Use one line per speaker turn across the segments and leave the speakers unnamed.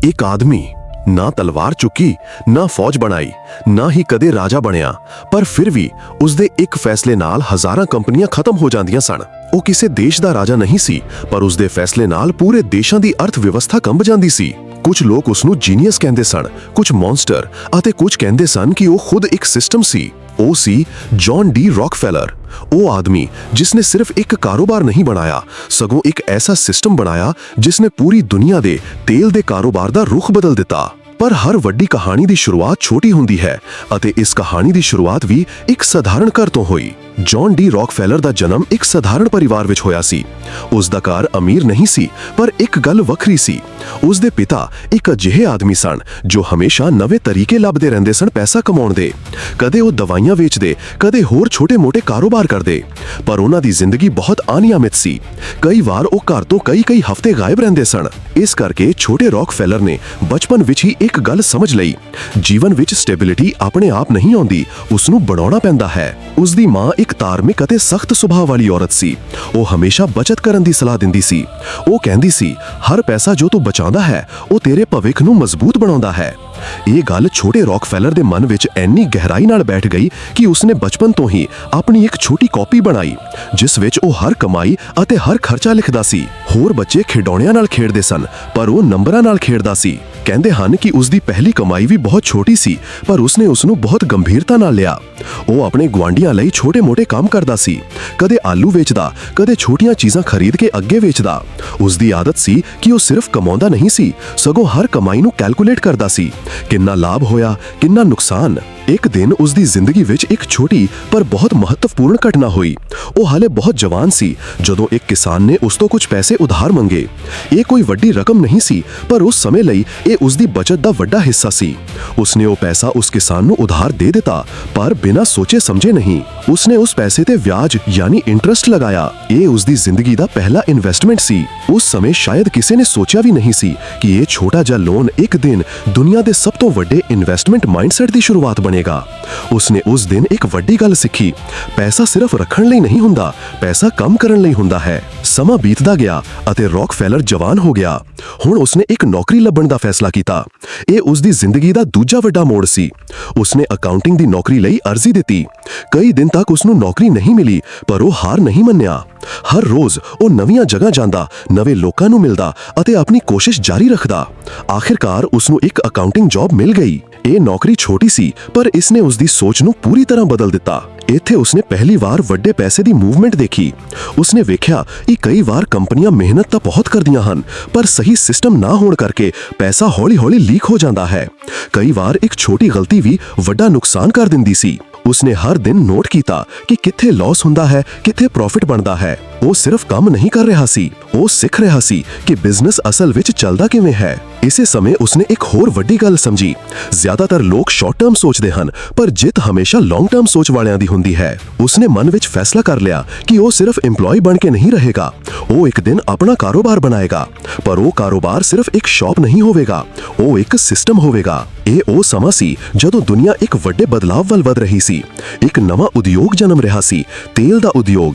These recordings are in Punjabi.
ਇੱਕ ਆਦਮੀ ਨਾ ਤਲਵਾਰ ਚੁੱਕੀ, ਨਾ ਫੌਜ ਬਣਾਈ, ਨਾ ਹੀ ਕਦੇ ਰਾਜਾ ਬਣਿਆ, ਪਰ ਫਿਰ ਵੀ ਉਸਦੇ ਇੱਕ ਫੈਸਲੇ ਨਾਲ ਹਜ਼ਾਰਾਂ ਕੰਪਨੀਆਂ ਖਤਮ ਹੋ ਜਾਂਦੀਆਂ ਸਨ। ਉਹ ਕਿਸੇ ਦੇਸ਼ ਦਾ ਰਾਜਾ ਨਹੀਂ ਸੀ, ਪਰ ਉਸਦੇ ਫੈਸਲੇ ਨਾਲ ਪੂਰੇ ਦੇਸ਼ਾਂ ਦੀ ਅਰਥ ਵਿਵਸਥਾ ਕੰਬ ਜਾਂਦੀ ਸੀ। ਕੁਝ ਲੋਕ ਉਸਨੂੰ ਜੀਨੀਅਸ ਕਹਿੰਦੇ ਸਨ, ਕੁਝ ਮੌਨਸਟਰ ਅਤੇ ਕੁਝ ਕਹਿੰਦੇ ਸਨ ਕਿ ਉਹ ਖੁਦ ਇੱਕ ਸਿਸਟਮ ਸੀ। ਉਹ ਸੀ ਜੌਨ ਡੀ ਰੌਕਫੈਲਰ। ਉਹ ਆਦਮੀ ਜਿਸਨੇ ਸਿਰਫ ਇੱਕ ਕਾਰੋਬਾਰ ਨਹੀਂ ਬਣਾਇਆ, ਸਗੋਂ ਇੱਕ ਐਸਾ ਸਿਸਟਮ ਬਣਾਇਆ ਜਿਸਨੇ ਪੂਰੀ ਦੁਨੀਆ ਦੇ ਤੇਲ ਦੇ ਕਾਰੋਬਾਰ ਦਾ ਰੁਖ ਬਦਲ ਦਿੱਤਾ। ਪਰ ਹਰ ਵੱਡੀ ਕਹਾਣੀ ਦੀ ਸ਼ੁਰੂਆਤ ਛੋਟੀ ਹੁੰਦੀ ਹੈ ਅਤੇ ਇਸ ਕਹਾਣੀ ਦੀ ਸ਼ੁਰੂਆਤ ਵੀ ਇੱਕ ਸਧਾਰਨ ਘਰ ਤੋਂ ਹੋਈ। ਜੌਨ ਡੀ ਰੌਕਫੈਲਰ ਦਾ ਜਨਮ ਇੱਕ ਸਧਾਰਨ ਪਰਿਵਾਰ ਵਿੱਚ ਹੋਇਆ ਸੀ। ਉਸ ਦਾ ਘਰ ਅਮੀਰ ਨਹੀਂ ਸੀ, ਪਰ ਇੱਕ ਗੱਲ ਵੱਖਰੀ ਸੀ। ਉਸ ਦੇ ਪਿਤਾ ਇੱਕ ਅਜਿਹੇ ਆਦਮੀ ਸਨ ਜੋ ਹਮੇਸ਼ਾ ਨਵੇਂ ਤਰੀਕੇ ਲੱਭਦੇ ਰਹਿੰਦੇ ਸਨ ਪੈਸਾ ਕਮਾਉਣ ਦੇ। ਕਦੇ ਉਹ ਦਵਾਈਆਂ ਵੇਚਦੇ, ਕਦੇ ਹੋਰ ਛੋਟੇ-ਮੋਟੇ ਕਾਰੋਬਾਰ ਕਰਦੇ, ਪਰ ਉਹਨਾਂ ਦੀ ਜ਼ਿੰਦਗੀ ਬਹੁਤ ਅਨਿਯਮਿਤ ਸੀ। ਕਈ ਵਾਰ ਉਹ ਘਰ ਤੋਂ ਕਈ ਹਫ਼ਤੇ ਗਾਇਬ ਰਹਿੰਦੇ ਸਨ। ਇਸ ਕਰਕੇ ਛੋਟੇ ਰੌਕਫੈਲਰ ਨੇ ਬਚਪਨ ਵਿੱਚ ਹੀ ਇੱਕ ਗੱਲ ਸਮਝ ਲਈ, ਜੀਵਨ ਵਿੱਚ ਸਟੇਬਿਲਿਟੀ ਆਪਣੇ ਆਪ ਨਹੀਂ ਆਉਂਦੀ, ਉਸ ਨੂੰ ਬਣਾਉਣਾ ਪੈਂਦਾ ਹੈ। ਉਸ ਦੀ ਮਾਂ ਇੱਕ ਧਾਰਮਿਕ ਅਤੇ ਸਖਤ ਸੁਭਾਅ ਵਾਲੀ ਔਰਤ ਸੀ। ਉਹ ਹਮੇਸ਼ਾ ਬਚਤ ਕਰਨ ਦੀ ਸਲਾਹ ਦਿੰਦੀ ਸੀ। ਉਹ ਕਹਿੰਦੀ ਸੀ, ਹਰ ਪੈਸਾ ਜੋ ਤੂੰ ਬਚਾਉਂਦਾ ਹੈ ਉਹ ਤੇਰੇ ਭਵਿੱਖ ਨੂੰ ਮਜ਼ਬੂਤ ਬਣਾਉਂਦਾ ਹੈ। ਇਹ ਗੱਲ ਛੋਟੇ ਰੌਕਫੈਲਰ ਦੇ ਮਨ ਵਿੱਚ ਇੰਨੀ ਗਹਿਰਾਈ ਨਾਲ ਬੈਠ ਗਈ ਕਿ ਉਸਨੇ ਬਚਪਨ ਤੋਂ ਹੀ ਆਪਣੀ ਇੱਕ ਛੋਟੀ ਕਾਪੀ ਬਣਾਈ, ਜਿਸ ਵਿੱਚ ਉਹ ਹਰ ਕਮਾਈ ਅਤੇ ਹਰ ਖਰਚਾ ਲਿਖਦਾ ਸੀ। ਹੋਰ ਬੱਚੇ ਖਿਡੌਣਿਆਂ ਨਾਲ ਖੇਡਦੇ ਸਨ, ਪਰ ਉਹ ਨੰਬਰਾਂ ਨਾਲ ਖੇਡਦਾ ਸੀ। ਕਹਿੰਦੇ ਹਨ ਕਿ ਉਸ ਦੀ ਪਹਿਲੀ ਕਮਾਈ ਵੀ ਬਹੁਤ ਛੋਟੀ ਸੀ, ਪਰ ਉਸਨੇ ਉਸ ਨੂੰ ਬਹੁਤ ਗੰਭੀਰਤਾ ਨਾਲ ਲਿਆ। ਉਹ ਆਪਣੇ ਗੁਆਂਢੀਆਂ ਲਈ ਛੋਟੇ-ਮੋਟੇ ਕੰਮ ਕਰਦਾ ਸੀ, ਕਦੇ ਆਲੂ ਵੇਚਦਾ, ਕਦੇ ਛੋਟੀਆਂ ਚੀਜ਼ਾਂ ਖਰੀਦ ਕੇ ਅੱਗੇ ਵੇਚਦਾ। ਉਸ ਦੀ ਆਦਤ ਸੀ ਕਿ ਉਹ ਸਿਰਫ ਕਮਾਉਂਦਾ ਨਹੀਂ ਸੀ, ਸਗੋਂ ਹਰ ਕਮਾਈ ਨੂੰ ਕੈਲਕੂਲੇਟ ਕਰਦਾ ਸੀ। ਕਿੰਨਾ ਲਾਭ ਹੋਇਆ, ਕਿੰਨਾ ਨੁਕਸਾਨ। ਇੱਕ ਦਿਨ ਉਸ ਦੀ ਜ਼ਿੰਦਗੀ ਵਿੱਚ ਇੱਕ ਛੋਟੀ ਪਰ ਬਹੁਤ ਮਹੱਤਵਪੂਰਨ ਘਟਨਾ ਹੋਈ। ਉਹ ਹਾਲੇ ਬਹੁਤ ਜਵਾਨ ਸੀ ਜਦੋਂ ਇੱਕ ਕਿਸਾਨ ਨੇ ਉਸ ਤੋਂ ਕੁਝ ਪੈਸੇ ਉਧਾਰ ਮੰਗੇ। ਇਹ ਕੋਈ ਵੱਡੀ ਰਕਮ ਨਹੀਂ ਸੀ, ਪਰ ਉਸ ਸਮੇਂ ਲਈ ਇਹ ਉਸ ਦੀ ਬਚਤ ਦਾ ਵੱਡਾ ਹਿੱਸਾ ਸੀ। ਉਸਨੇ ਉਹ ਪੈਸਾ ਉਸ ਕਿਸਾਨ ਨੂੰ ਉਧਾਰ ਦੇ ਦਿੱਤਾ, ਪਰ ਬਿਨਾਂ ਸੋਚੇ ਸਮਝੇ ਨਹੀਂ। ਉਸਨੇ ਉਸ ਪੈਸੇ ਤੇ ਵਿਆਜ ਯਾਨੀ ਇੰਟਰਸਟ ਲਗਾਇਆ। ਇਹ ਉਸ ਦੀ ਜ਼ਿੰਦਗੀ ਦਾ ਪਹਿਲਾ ਇਨਵੈਸਟਮੈਂਟ ਸੀ। ਉਸ ਸਮੇਂ ਸ਼ਾਇਦ ਕਿਸੇ ਨੇ ਸੋਚਿਆ ਵੀ ਨਹੀਂ ਸੀ ਕਿ ਇਹ ਛੋਟਾ ਜਿਹਾ ਲੋਨ ਇੱਕ ਦਿਨ ਦੁਨੀਆ ਦੇ ਸਭ ਤੋਂ ਵੱਡੇ ਇਨਵੈਸਟਮੈਂਟ ਮਾਈਂਡਸੈਟ ਦੀ ਸ਼ੁਰੂਆਤ ਬਣੇਗਾ। ਉਸਨੇ ਉਸ ਦਿਨ ਇੱਕ ਵੱਡੀ ਗੱਲ ਸਿੱਖੀ, ਪੈਸਾ ਸਿਰਫ ਰੱਖਣ ਲਈ ਨਹੀਂ ਹੁੰਦਾ, ਪੈਸਾ ਕੰਮ ਕਰਨ ਲਈ ਹੁੰਦਾ ਹੈ। ਸਮਾਂ ਬੀਤਦਾ ਗਿਆ ਅਤੇ ਰੌਕਫੈਲਰ ਜਵਾਨ ਹੋ ਗਿਆ। ਹੁਣ ਉਸਨੇ ਇੱਕ ਨੌਕਰੀ ਲੱਭਣ ਦਾ ਫੈਸਲਾ ਕੀਤਾ। ਇਹ ਉਸ ਦੀ ਜ਼ਿੰਦਗੀ ਦਾ ਦੂਜਾ ਵੱਡਾ ਮੋੜ ਸੀ। ਉਸਨੇ ਅਕਾਊਂਟਿੰਗ ਦੀ ਨੌਕਰੀ ਲਈ ਅਰਜ਼ੀ ਦਿੱਤੀ। ਕਈ ਦਿਨ ਤੱਕ ਉਸਨੂੰ ਨੌਕਰੀ ਨਹੀਂ ਮਿਲੀ, ਪਰ ਉਹ ਹਾਰ ਨਹੀਂ ਮੰਨਿਆ। ਹਰ ਰੋਜ਼ ਉਹ ਨਵੀਆਂ ਜਗ੍ਹਾ ਜਾਂਦਾ, ਨਵੇਂ ਲੋਕਾਂ ਨੂੰ ਮਿਲਦਾ ਅਤੇ ਆਪਣੀ ਕੋਸ਼ਿਸ਼ ਜਾਰੀ ਰੱਖਦਾ। ਆਖਿਰਕਾਰ ਉਸਨੂੰ ਇੱਕ ਅਕਾਊਂਟਿੰਗ ਜੌਬ ਮਿਲ ਗਈ। ਇਹ ਨੌਕਰੀ ਛੋਟੀ ਸੀ, ਪਰ ਇਸਨੇ ਉਸ ਦੀ ਸੋਚ ਨੂੰ ਪੂਰੀ ਤਰ੍ਹਾਂ ਬਦਲ ਦਿੱਤਾ। ਇੱਥੇ ਉਸਨੇ ਪਹਿਲੀ ਵਾਰ ਵੱਡੇ ਪੈਸੇ ਦੀ ਮੂਵਮੈਂਟ ਦੇਖੀ। ਉਸਨੇ ਵੇਖਿਆ ਕਿ ਕਈ ਵਾਰ ਕੰਪਨੀਆਂ ਮਿਹਨਤ ਤਾਂ ਬਹੁਤ ਕਰਦੀਆਂ ਹਨ, ਪਰ ਸਹੀ ਸਿਸਟਮ ਨਾ ਹੋਣ ਕਰਕੇ ਪੈਸਾ ਹੌਲੀ-ਹੌਲੀ ਲੀਕ ਹੋ ਜਾਂਦਾ ਹੈ। ਕਈ ਵਾਰ ਇੱਕ ਛੋਟੀ ਗਲਤੀ ਵੀ ਵੱਡਾ ਨੁਕਸਾਨ ਕਰ ਦਿੰਦੀ ਸੀ। ਉਸਨੇ ਹਰ ਦਿਨ ਨੋਟ ਕੀਤਾ ਕਿ ਕਿੱਥੇ ਲਾਸ ਹੁੰਦਾ ਹੈ, ਕਿੱਥੇ ਪ੍ਰੋਫਿਟ ਬਣਦਾ ਹੈ। ਉਹ ਸਿਰਫ ਕੰਮ ਨਹੀਂ ਕਰ ਰਿਹਾ ਸੀ, ਉਹ ਸਿੱਖ ਰਿਹਾ ਸੀ ਕਿ ਬਿਜ਼ਨਸ ਅਸਲ ਵਿੱਚ ਚੱਲਦਾ ਕਿਵੇਂ ਹੈ। ਇਸੇ ਸਮੇਂ ਉਸਨੇ ਇੱਕ ਹੋਰ ਵੱਡੀ ਗੱਲ ਸਮਝੀ। ਜ਼ਿਆਦਾਤਰ ਲੋਕ ਸ਼ਾਰਟ ਟਰਮ ਸੋਚਦੇ ਹਨ, ਪਰ ਜਿੱਤ ਹਮੇਸ਼ਾ ਲੌਂਗ ਟਰਮ ਸੋਚ ਵਾਲਿਆਂ ਦੀ ਹੁੰਦੀ ਹੈ। ਉਸਨੇ ਮਨ ਵਿੱਚ ਫੈਸਲਾ ਕਰ ਲਿਆ ਕਿ ਉਹ ਸਿਰਫ EMPLOYE ਬਣ ਕੇ ਨਹੀਂ ਰਹੇਗਾ, ਉਹ ਇੱਕ ਦਿਨ ਆਪਣਾ ਕਾਰੋਬਾਰ ਬਣਾਏਗਾ। ਪਰ ਉਹ ਕਾਰੋਬਾਰ ਸਿਰਫ ਇੱਕ ਸ਼ਾਪ ਨਹੀਂ ਹੋਵੇਗਾ, ਉਹ ਇੱਕ ਸਿਸਟਮ ਹੋਵੇਗਾ। ਇਹ ਉਹ ਸਮਾਂ ਸੀ ਜਦੋਂ ਦੁਨੀਆ ਇੱਕ ਵੱਡੇ ਬਦਲਾਅ ਵੱਲ ਵਧ ਰਹੀ ਸੀ। ਇੱਕ ਨਵਾਂ ਉਦਯੋਗ ਜਨਮ ਰਿਹਾ ਸੀ, ਤੇਲ ਦਾ ਉਦਯੋਗ।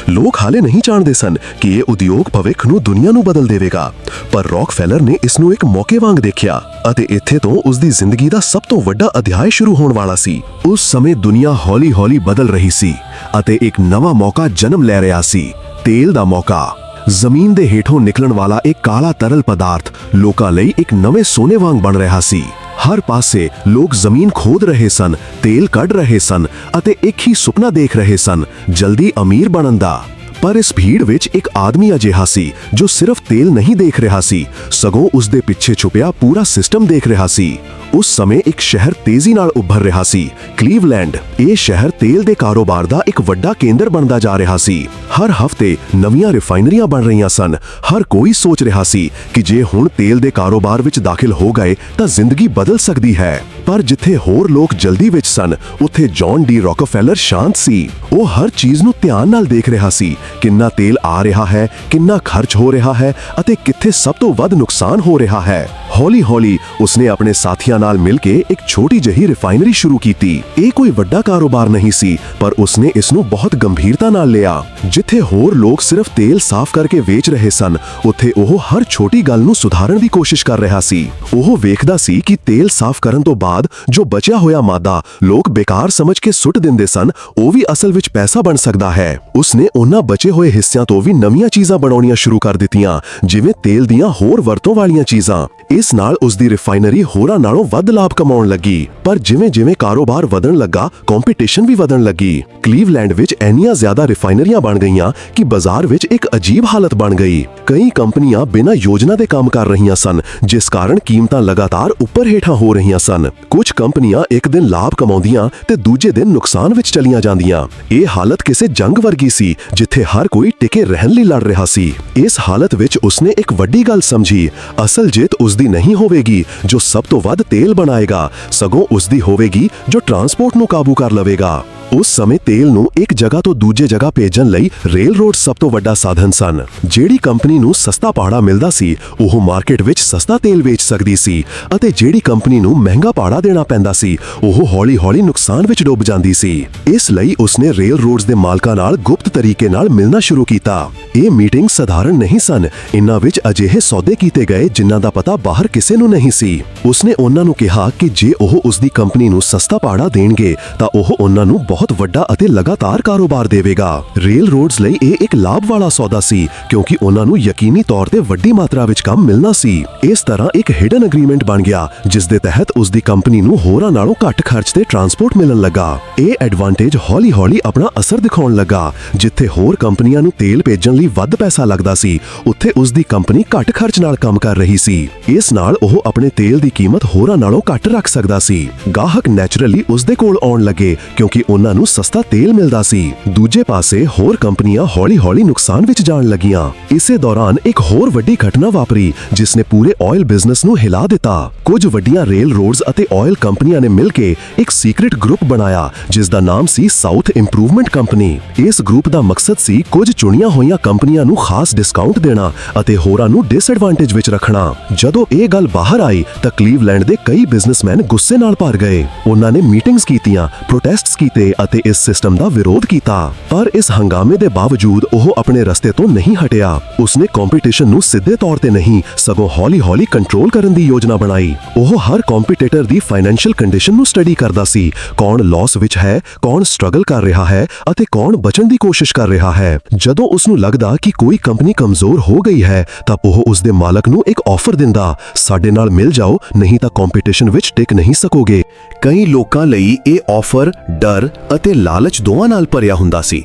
ਲੋਕ ਹਾਲੇ ਨਹੀਂ ਜਾਣਦੇ ਸਨ ਕਿ ਇਹ ਉਦਯੋਗ ਭਵਿੱਖ ਨੂੰ, ਦੁਨੀਆ ਨੂੰ ਬਦਲ ਦੇਵੇਗਾ, ਪਰ ਰੌਕਫੈਲਰ ਨੇ ਇਸ ਨੂੰ ਇੱਕ ਮੌਕੇ ਵਾਂਗ ਦੇਖਿਆ ਅਤੇ ਇੱਥੇ ਤੋਂ ਉਸ ਦੀ ਜ਼ਿੰਦਗੀ ਦਾ ਸਭ ਤੋਂ ਵੱਡਾ ਅਧਿਆਇ ਸ਼ੁਰੂ ਹੋਣ ਵਾਲਾ ਸੀ। ਉਸ ਸਮੇਂ ਦੁਨੀਆ ਹੌਲੀ-ਹੌਲੀ ਬਦਲ ਰਹੀ ਸੀ ਅਤੇ ਇੱਕ ਨਵਾਂ ਮੌਕਾ ਜਨਮ ਲੈ ਰਿਹਾ ਸੀ, ਤੇਲ ਦਾ ਮੌਕਾ। ਜ਼ਮੀਨ ਦੇ ਹੇਠੋਂ ਨਿਕਲਣ ਵਾਲਾ ਇੱਕ ਕਾਲਾ ਤਰਲ ਪਦਾਰਥ ਲੋਕਾਂ ਲਈ ਇੱਕ ਨਵੇਂ ਸੋਨੇ ਵਾਂਗ ਬਣ ਰਿਹਾ ਸੀ। ਹਰ ਪਾਸੇ ਲੋਕ ਜ਼ਮੀਨ ਖੋਦ ਰਹੇ ਸਨ, ਤੇਲ ਕੱਢ ਰਹੇ ਸਨ ਅਤੇ ਇੱਕ ਹੀ ਸੁਪਨਾ ਦੇਖ ਰਹੇ ਸਨ, ਜਲਦੀ ਅਮੀਰ ਬਣਨ ਦਾ। ਪਰ ਇਸ ਭੀੜ ਵਿੱਚ ਇੱਕ ਆਦਮੀ ਅਜਿਹਾ ਸੀ ਜੋ ਸਿਰਫ ਤੇਲ ਨਹੀਂ ਦੇਖ ਰਿਹਾ ਸੀ, ਸਗੋਂ ਉਸ ਦੇ ਪਿੱਛੇ ਛੁਪਿਆ ਪੂਰਾ ਸਿਸਟਮ ਦੇਖ ਰਿਹਾ ਸੀ। ਉਸ ਸਮੇਂ ਇੱਕ ਸ਼ਹਿਰ ਤੇਜ਼ੀ ਨਾਲ ਉੱਭਰ ਰਿਹਾ ਸੀ, ਕਲੀਵਲੈਂਡ। ਇਹ ਸ਼ਹਿਰ ਤੇਲ ਦੇ ਕਾਰੋਬਾਰ ਦਾ ਇੱਕ ਵੱਡਾ ਕੇਂਦਰ ਬਣਦਾ ਜਾ ਰਿਹਾ ਸੀ। ਹਰ ਹਫ਼ਤੇ ਨਵੀਆਂ ਰਿਫਾਈਨਰੀਆਂ ਬਣ ਰਹੀਆਂ ਸਨ। ਹਰ ਕੋਈ ਸੋਚ ਰਿਹਾ ਸੀ ਕਿ ਜੇ ਹੁਣ ਤੇਲ ਦੇ ਕਾਰੋਬਾਰ ਵਿੱਚ ਦਾਖਲ ਹੋ ਗਏ ਤਾਂ ਜ਼ਿੰਦਗੀ ਬਦਲ ਸਕਦੀ ਹੈ। ਪਰ ਜਿੱਥੇ ਹੋਰ ਲੋਕ ਜਲਦੀ ਵਿੱਚ ਸਨ, ਉੱਥੇ ਜੌਨ ਡੀ ਰੌਕਫੈਲਰ ਸ਼ਾਂਤ ਸੀ। ਉਹ ਹਰ ਚੀਜ਼ ਨੂੰ ਧਿਆਨ ਨਾਲ ਦੇਖ ਰਿਹਾ ਸੀ, ਕਿੰਨਾ ਤੇਲ ਆ ਰਿਹਾ ਹੈ, ਕਿੰਨਾ ਖਰਚ ਹੋ ਰਿਹਾ ਹੈ ਅਤੇ ਕਿੱਥੇ ਸਭ ਤੋਂ ਵੱਧ ਨੁਕਸਾਨ ਹੋ ਰਿਹਾ ਹੈ। ਹੌਲੀ-ਹੌਲੀ ਉਸਨੇ ਆਪਣੇ ਸਾਥੀਆਂ ਨਾਲ ਮਿਲ ਕੇ ਇੱਕ ਛੋਟੀ ਜਿਹੀ ਰਿਫਾਈਨਰੀ ਸ਼ੁਰੂ ਕੀਤੀ। ਇਹ ਕੋਈ ਵੱਡਾ ਕਾਰੋਬਾਰ ਨਹੀਂ ਸੀ, ਪਰ ਉਸਨੇ ਇਸ ਨੂੰ ਬਹੁਤ ਗੰਭੀਰਤਾ ਨਾਲ ਲਿਆ। ਜਿੱਥੇ ਹੋਰ ਲੋਕ ਸਿਰਫ ਤੇਲ ਸਾਫ਼ ਕਰਕੇ ਵੇਚ ਰਹੇ ਸਨ, ਉੱਥੇ ਉਹ ਹਰ ਛੋਟੀ ਗੱਲ ਨੂੰ ਸੁਧਾਰਨ ਦੀ ਕੋਸ਼ਿਸ਼ ਕਰ ਰਿਹਾ ਸੀ। ਉਹ ਵੇਖਦਾ ਸੀ ਕਿ ਤੇਲ ਸਾਫ਼ ਕਰਨ ਤੋਂ ਬਾਅਦ ਜੋ ਬਚਿਆ ਹੋਇਆ ਮਾਦਾ ਲੋਕ ਬੇਕਾਰ ਸਮਝ ਕੇ ਸੁੱਟ ਦਿੰਦੇ ਸਨ, ਉਹ ਵੀ ਅਸਲ ਵਿੱਚ ਪੈਸਾ ਬਣ ਸਕਦਾ ਹੈ। ਉਸਨੇ ਉਹਨਾਂ ਬਚੇ ਹੋਏ ਹਿੱਸਿਆਂ ਤੋਂ ਵੀ ਨਵੀਆਂ ਚੀਜ਼ਾਂ ਬਣਾਉਣੀਆਂ ਸ਼ੁਰੂ ਕਰ ਦਿੱਤੀਆਂ, ਜਿਵੇਂ ਤੇਲ ਦੀਆਂ ਹੋਰ ਵਰਤੋਂ ਵਾਲੀਆਂ ਚੀਜ਼ਾਂ। ਇਸ ਨਾਲ ਉਸਦੀ ਰਿਫਾਈਨਰੀ ਹੋਰਾਂ ਨਾਲੋਂ ਵੱਧ ਲਾਭ ਕਮਾਉਣ ਲੱਗੀ। ਪਰ ਜਿਵੇਂ-ਜਿਵੇਂ ਕਾਰੋਬਾਰ ਵਧਣ ਲੱਗਾ, ਕੰਪੀਟੀਸ਼ਨ ਵੀ ਵਧਣ ਲੱਗੀ। ਕਲੀਵਲੈਂਡ ਵਿੱਚ ਇੰਨੀਆਂ ਜ਼ਿਆਦਾ ਰਿਫਾਈਨਰੀਆਂ ਬਣ ਗਈਆਂ ਕਿ ਬਾਜ਼ਾਰ ਵਿੱਚ ਇੱਕ ਅਜੀਬ ਹਾਲਤ ਬਣ ਗਈ। ਕਈ ਕੰਪਨੀਆਂ ਬਿਨਾਂ ਯੋਜਨਾ ਦੇ ਕੰਮ ਕਰ ਰਹੀਆਂ ਸਨ, ਜਿਸ ਕਾਰਨ ਕੀਮਤਾਂ ਲਗਾਤਾਰ ਉੱਪਰ ਹੇਠਾਂ ਹੋ ਰਹੀਆਂ ਸਨ। ਕੁਝ ਕੰਪਨੀਆਂ ਇੱਕ ਦਿਨ ਲਾਭ ਕਮਾਉਂਦੀਆਂ ਤੇ ਦੂਜੇ ਦਿਨ ਨੁਕਸਾਨ ਵਿੱਚ ਚਲੀਆਂ ਜਾਂਦੀਆਂ। ਇਹ ਹਾਲਤ ਕਿਸੇ ਜੰਗ ਵਰਗੀ ਸੀ, ਜਿੱਥੇ ਹਰ ਕੋਈ ਟਿਕੇ ਰਹਿਣ ਲਈ ਲੜ ਰਿਹਾ ਸੀ। ਇਸ ਹਾਲਤ ਵਿੱਚ ਉਸਨੇ ਇੱਕ ਵੱਡੀ ਗੱਲ ਸਮਝੀ। ਅਸਲ ਜਿੱਤ ਉਸਦੀ ਨਹੀਂ ਹੋਵੇਗੀ ਜੋ ਸਭ ਤੋਂ ਵੱਧ ਤੇਲ ਬਣਾਏਗਾ, ਸਗੋਂ ਉਸਦੀ ਹੋਵੇਗੀ ਜੋ ਟਰਾਂਸਪੋਰਟ ਨੂੰ ਕਾਬੂ ਕਰ ਲਵੇਗਾ। ਉਸ ਸਮੇਂ ਤੇਲ ਨੂੰ ਇੱਕ ਜਗ੍ਹਾ ਤੋਂ ਦੂਜੇ ਜਗ੍ਹਾ ਭੇਜਣ ਲਈ ਰੇਲ ਰੋਡ ਸਭ ਤੋਂ ਵੱਡਾ ਸਾਧਨ ਸਨ। ਜਿਹੜੀ ਕੰਪਨੀ ਨੂੰ ਸਸਤਾ ਭਾੜਾ ਮਿਲਦਾ ਸੀ, ਉਹ ਮਾਰਕੀਟ ਵਿੱਚ ਸਸਤਾ ਤੇਲ ਵੇਚ ਸਕਦੀ ਸੀ, ਅਤੇ ਜਿਹੜੀ ਕੰਪਨੀ ਨੂੰ ਮਹਿੰਗਾ ਭਾੜਾ ਦੇਣਾ ਪੈਂਦਾ ਸੀ, ਉਹ ਹੌਲੀ-ਹੌਲੀ ਨੁਕਸਾਨ ਵਿੱਚ ਡੁੱਬ ਜਾਂਦੀ ਸੀ। ਇਸ ਲਈ ਉਸਨੇ ਰੇਲ ਰੋਡਸ ਦੇ ਮਾਲਕਾਂ ਨਾਲ ਗੁਪਤ ਤਰੀਕੇ ਨਾਲ ਮਿਲਣਾ ਸ਼ੁਰੂ ਕੀਤਾ। ਇਹ ਮੀਟਿੰਗ ਸਧਾਰਨ ਨਹੀਂ ਸਨ, ਇਨ੍ਹਾਂ ਵਿੱਚ ਅਜਿਹੇ ਸੌਦੇ ਕੀਤੇ ਗਏ ਜਿਨ੍ਹਾਂ ਦਾ ਪਤਾ ਬਾਹਰ ਕਿਸੇ ਨੂੰ ਨਹੀਂ ਸੀ। ਉਸਨੇ ਉਹਨਾਂ ਨੂੰ ਕਿਹਾ ਕਿ ਜੇ ਉਹ ਉਸਦੀ ਕੰਪਨੀ ਨੂੰ ਸਸਤਾ ਭਾੜਾ ਦੇਣਗੇ ਤਾਂ ਉਹ ਉਹਨਾਂ ਨੂੰ ਬਹੁਤ ਵੱਡਾ ਅਤੇ ਲਗਾਤਾਰ ਕਾਰੋਬਾਰ ਦੇਵੇਗਾ। ਰੇਲ ਰੋਡਸ ਲਈ ਇਹ ਇੱਕ ਲਾਭ ਵਾਲਾ ਸੌਦਾ ਸੀ, ਕਿਉਂਕਿ ਉਹਨਾਂ ਨੂੰ ਯਕੀਨੀ ਤੌਰ ਤੇ ਵੱਡੀ ਮਾਤਰਾ ਵਿੱਚ ਕੰਮ ਮਿਲਣਾ ਸੀ। ਇਸ ਤਰ੍ਹਾਂ ਇੱਕ ਹਿਡਨ ਐਗਰੀਮੈਂਟ ਬਣ ਗਿਆ, ਜਿਸ ਦੇ ਤਹਿਤ ਉਸਦੀ ਕੰਪਨੀ ਨੂੰ ਹੋਰਾਂ ਨਾਲੋਂ ਘੱਟ ਖਰਚ ਤੇ ਟਰਾਂਸਪੋਰਟ ਮਿਲਣ ਲੱਗਾ। ਇਹ ਐਡਵਾਂਟੇਜ ਹੌਲੀ-ਹੌਲੀ ਆਪਣਾ ਅਸਰ ਦਿਖਾਉਣ ਲੱਗਾ। ਜਿੱਥੇ ਹੋਰ ਕੰਪਨੀਆਂ ਨੂੰ ਤੇਲ ਭੇਜਣ ਲਈ ਵੱਧ ਪੈਸਾ ਲੱਗਦਾ ਸੀ, ਉੱਥੇ ਉਸਦੀ ਕੰਪਨੀ ਘੱਟ ਖਰਚ ਨਾਲ ਕੰਮ ਕਰ ਰਹੀ ਸੀ। ਇਸ ਨਾਲ ਉਹ ਆਪਣੇ ਤੇਲ ਦੀ ਕੀਮਤ ਹੋਰਾਂ ਨਾਲੋਂ ਘੱਟ ਰੱਖ ਸਕਦਾ ਸੀ। ਗਾਹਕ ਨੈਚੁਰਲੀ ਉਸਦੇ ਕੋਲ ਆਉਣ ਲੱਗੇ, ਕਿਉਂਕਿ ਉਹਨਾਂ ਨੂੰ ਸਸਤਾ ਤੇਲ ਮਿਲਦਾ ਸੀ। ਦੂਜੇ ਪਾਸੇ ਹੋਰ ਕੰਪਨੀਆਂ ਹੌਲੀ-ਹੌਲੀ ਨੁਕਸਾਨ ਵਿੱਚ ਜਾਣ ਲੱਗੀਆਂ। ਇਸੇ ਦੌਰਾਨ ਇੱਕ ਹੋਰ ਵੱਡੀ ਘਟਨਾ ਵਾਪਰੀ, ਜਿਸ ਨੇ ਪੂਰੇ ਆਇਲ ਬਿਜ਼ਨਸ ਨੂੰ ਹਿਲਾ ਦਿੱਤਾ। ਕੁਝ ਵੱਡੀਆਂ ਰੇਲ ਰੋਡਸ ਅਤੇ ਆਇਲ ਕੰਪਨੀਆਂ ਨੇ ਮਿਲ ਕੇ ਇੱਕ ਸੀਕ੍ਰੀਟ ਗਰੁੱਪ ਬਣਾਇਆ, ਜਿਸ ਦਾ ਨਾਮ ਸੀ ਸਾਊਥ ਇੰਪਰੂਵਮੈਂਟ ਕੰਪਨੀ। ਇਸ ਗਰੁੱਪ ਦਾ ਮਕਸਦ ਸੀ ਕੁਝ ਚੁਣੀਆਂ ਹੋਈਆਂ ਕੰਪਨੀਆਂ ਨੂੰ ਖਾਸ ਡਿਸਕਾਊਂਟ ਦੇਣਾ ਅਤੇ ਹੋਰਾਂ ਨੂੰ ਡਿਸਐਡਵਾਂਟੇਜ ਵਿੱਚ ਰੱਖਣਾ। ਜਦੋਂ ਇਹ ਗੱਲ ਬਾਹਰ ਆਈ ਤਾਂ ਕਲੀਵਲੈਂਡ ਦੇ ਕਈ ਬਿਜ਼ਨਸਮੈਨ ਗੁੱਸੇ ਨਾਲ ਭਰ ਗਏ। ਉਹਨਾਂ ਨੇ ਮੀਟਿੰਗਸ ਕੀਤੀਆਂ, ਪ੍ਰੋਟੈਸਟਸ ਕੀਤੇ ਅਤੇ ਇਸ ਸਿਸਟਮ ਦਾ ਵਿਰੋਧ ਕੀਤਾ। ਪਰ ਇਸ ਹੰਗਾਮੇ ਦੇ ਬਾਵਜੂਦ ਉਹ ਆਪਣੇ ਰਸਤੇ ਤੋਂ ਨਹੀਂ ਹਟਿਆ। ਉਸਨੇ ਕੰਪੀਟੀਸ਼ਨ ਨੂੰ ਸਿੱਧੇ ਤੌਰ ਤੇ ਨਹੀਂ, ਸਗੋਂ ਹੌਲੀ-ਹੌਲੀ ਕੰਟਰੋਲ ਕਰਨ ਦੀ ਯੋਜਨਾ ਬਣਾਈ। ਉਹ ਹਰ ਕੰਪੀਟੀਟਰ ਦੀ ਫਾਈਨੈਂਸ਼ੀਅਲ ਕੰਡੀਸ਼ਨ ਨੂੰ ਸਟੱਡੀ ਕਰਦਾ ਸੀ। ਕੌਣ ਲਾਸ ਵਿੱਚ ਹੈ, ਕੌਣ ਸਟਰਗਲ ਕਰ ਰਿਹਾ ਹੈ ਅਤੇ ਕੌਣ ਬਚਣ ਦੀ ਕੋਸ਼ਿਸ਼ ਕਰ ਰਿਹਾ ਹੈ। ਜਦੋਂ ਉਸਨੂੰ ਲੱਗਦਾ ਕਿ ਕੋਈ ਕੰਪਨੀ ਕਮਜ਼ੋਰ ਹੋ ਗਈ ਹੈ, ਤਾਂ ਉਹ ਉਸਦੇ ਮਾਲਕ ਨੂੰ ਇੱਕ ਆਫਰ ਦਿੰਦਾ, ਸਾਡੇ ਨਾਲ ਮਿਲ ਜਾਓ, ਨਹੀਂ ਤਾਂ ਕੰਪੀਟੀਸ਼ਨ ਵਿੱਚ ਟਿਕ ਨਹੀਂ ਸਕੋਗੇ। ਕਈ ਲੋਕਾਂ ਲਈ ਇਹ ਆਫਰ ਡਰ ਅਤੇ ਲਾਲਚ ਦੋਵਾਂ ਨਾਲ ਭਰਿਆ ਹੁੰਦਾ ਸੀ।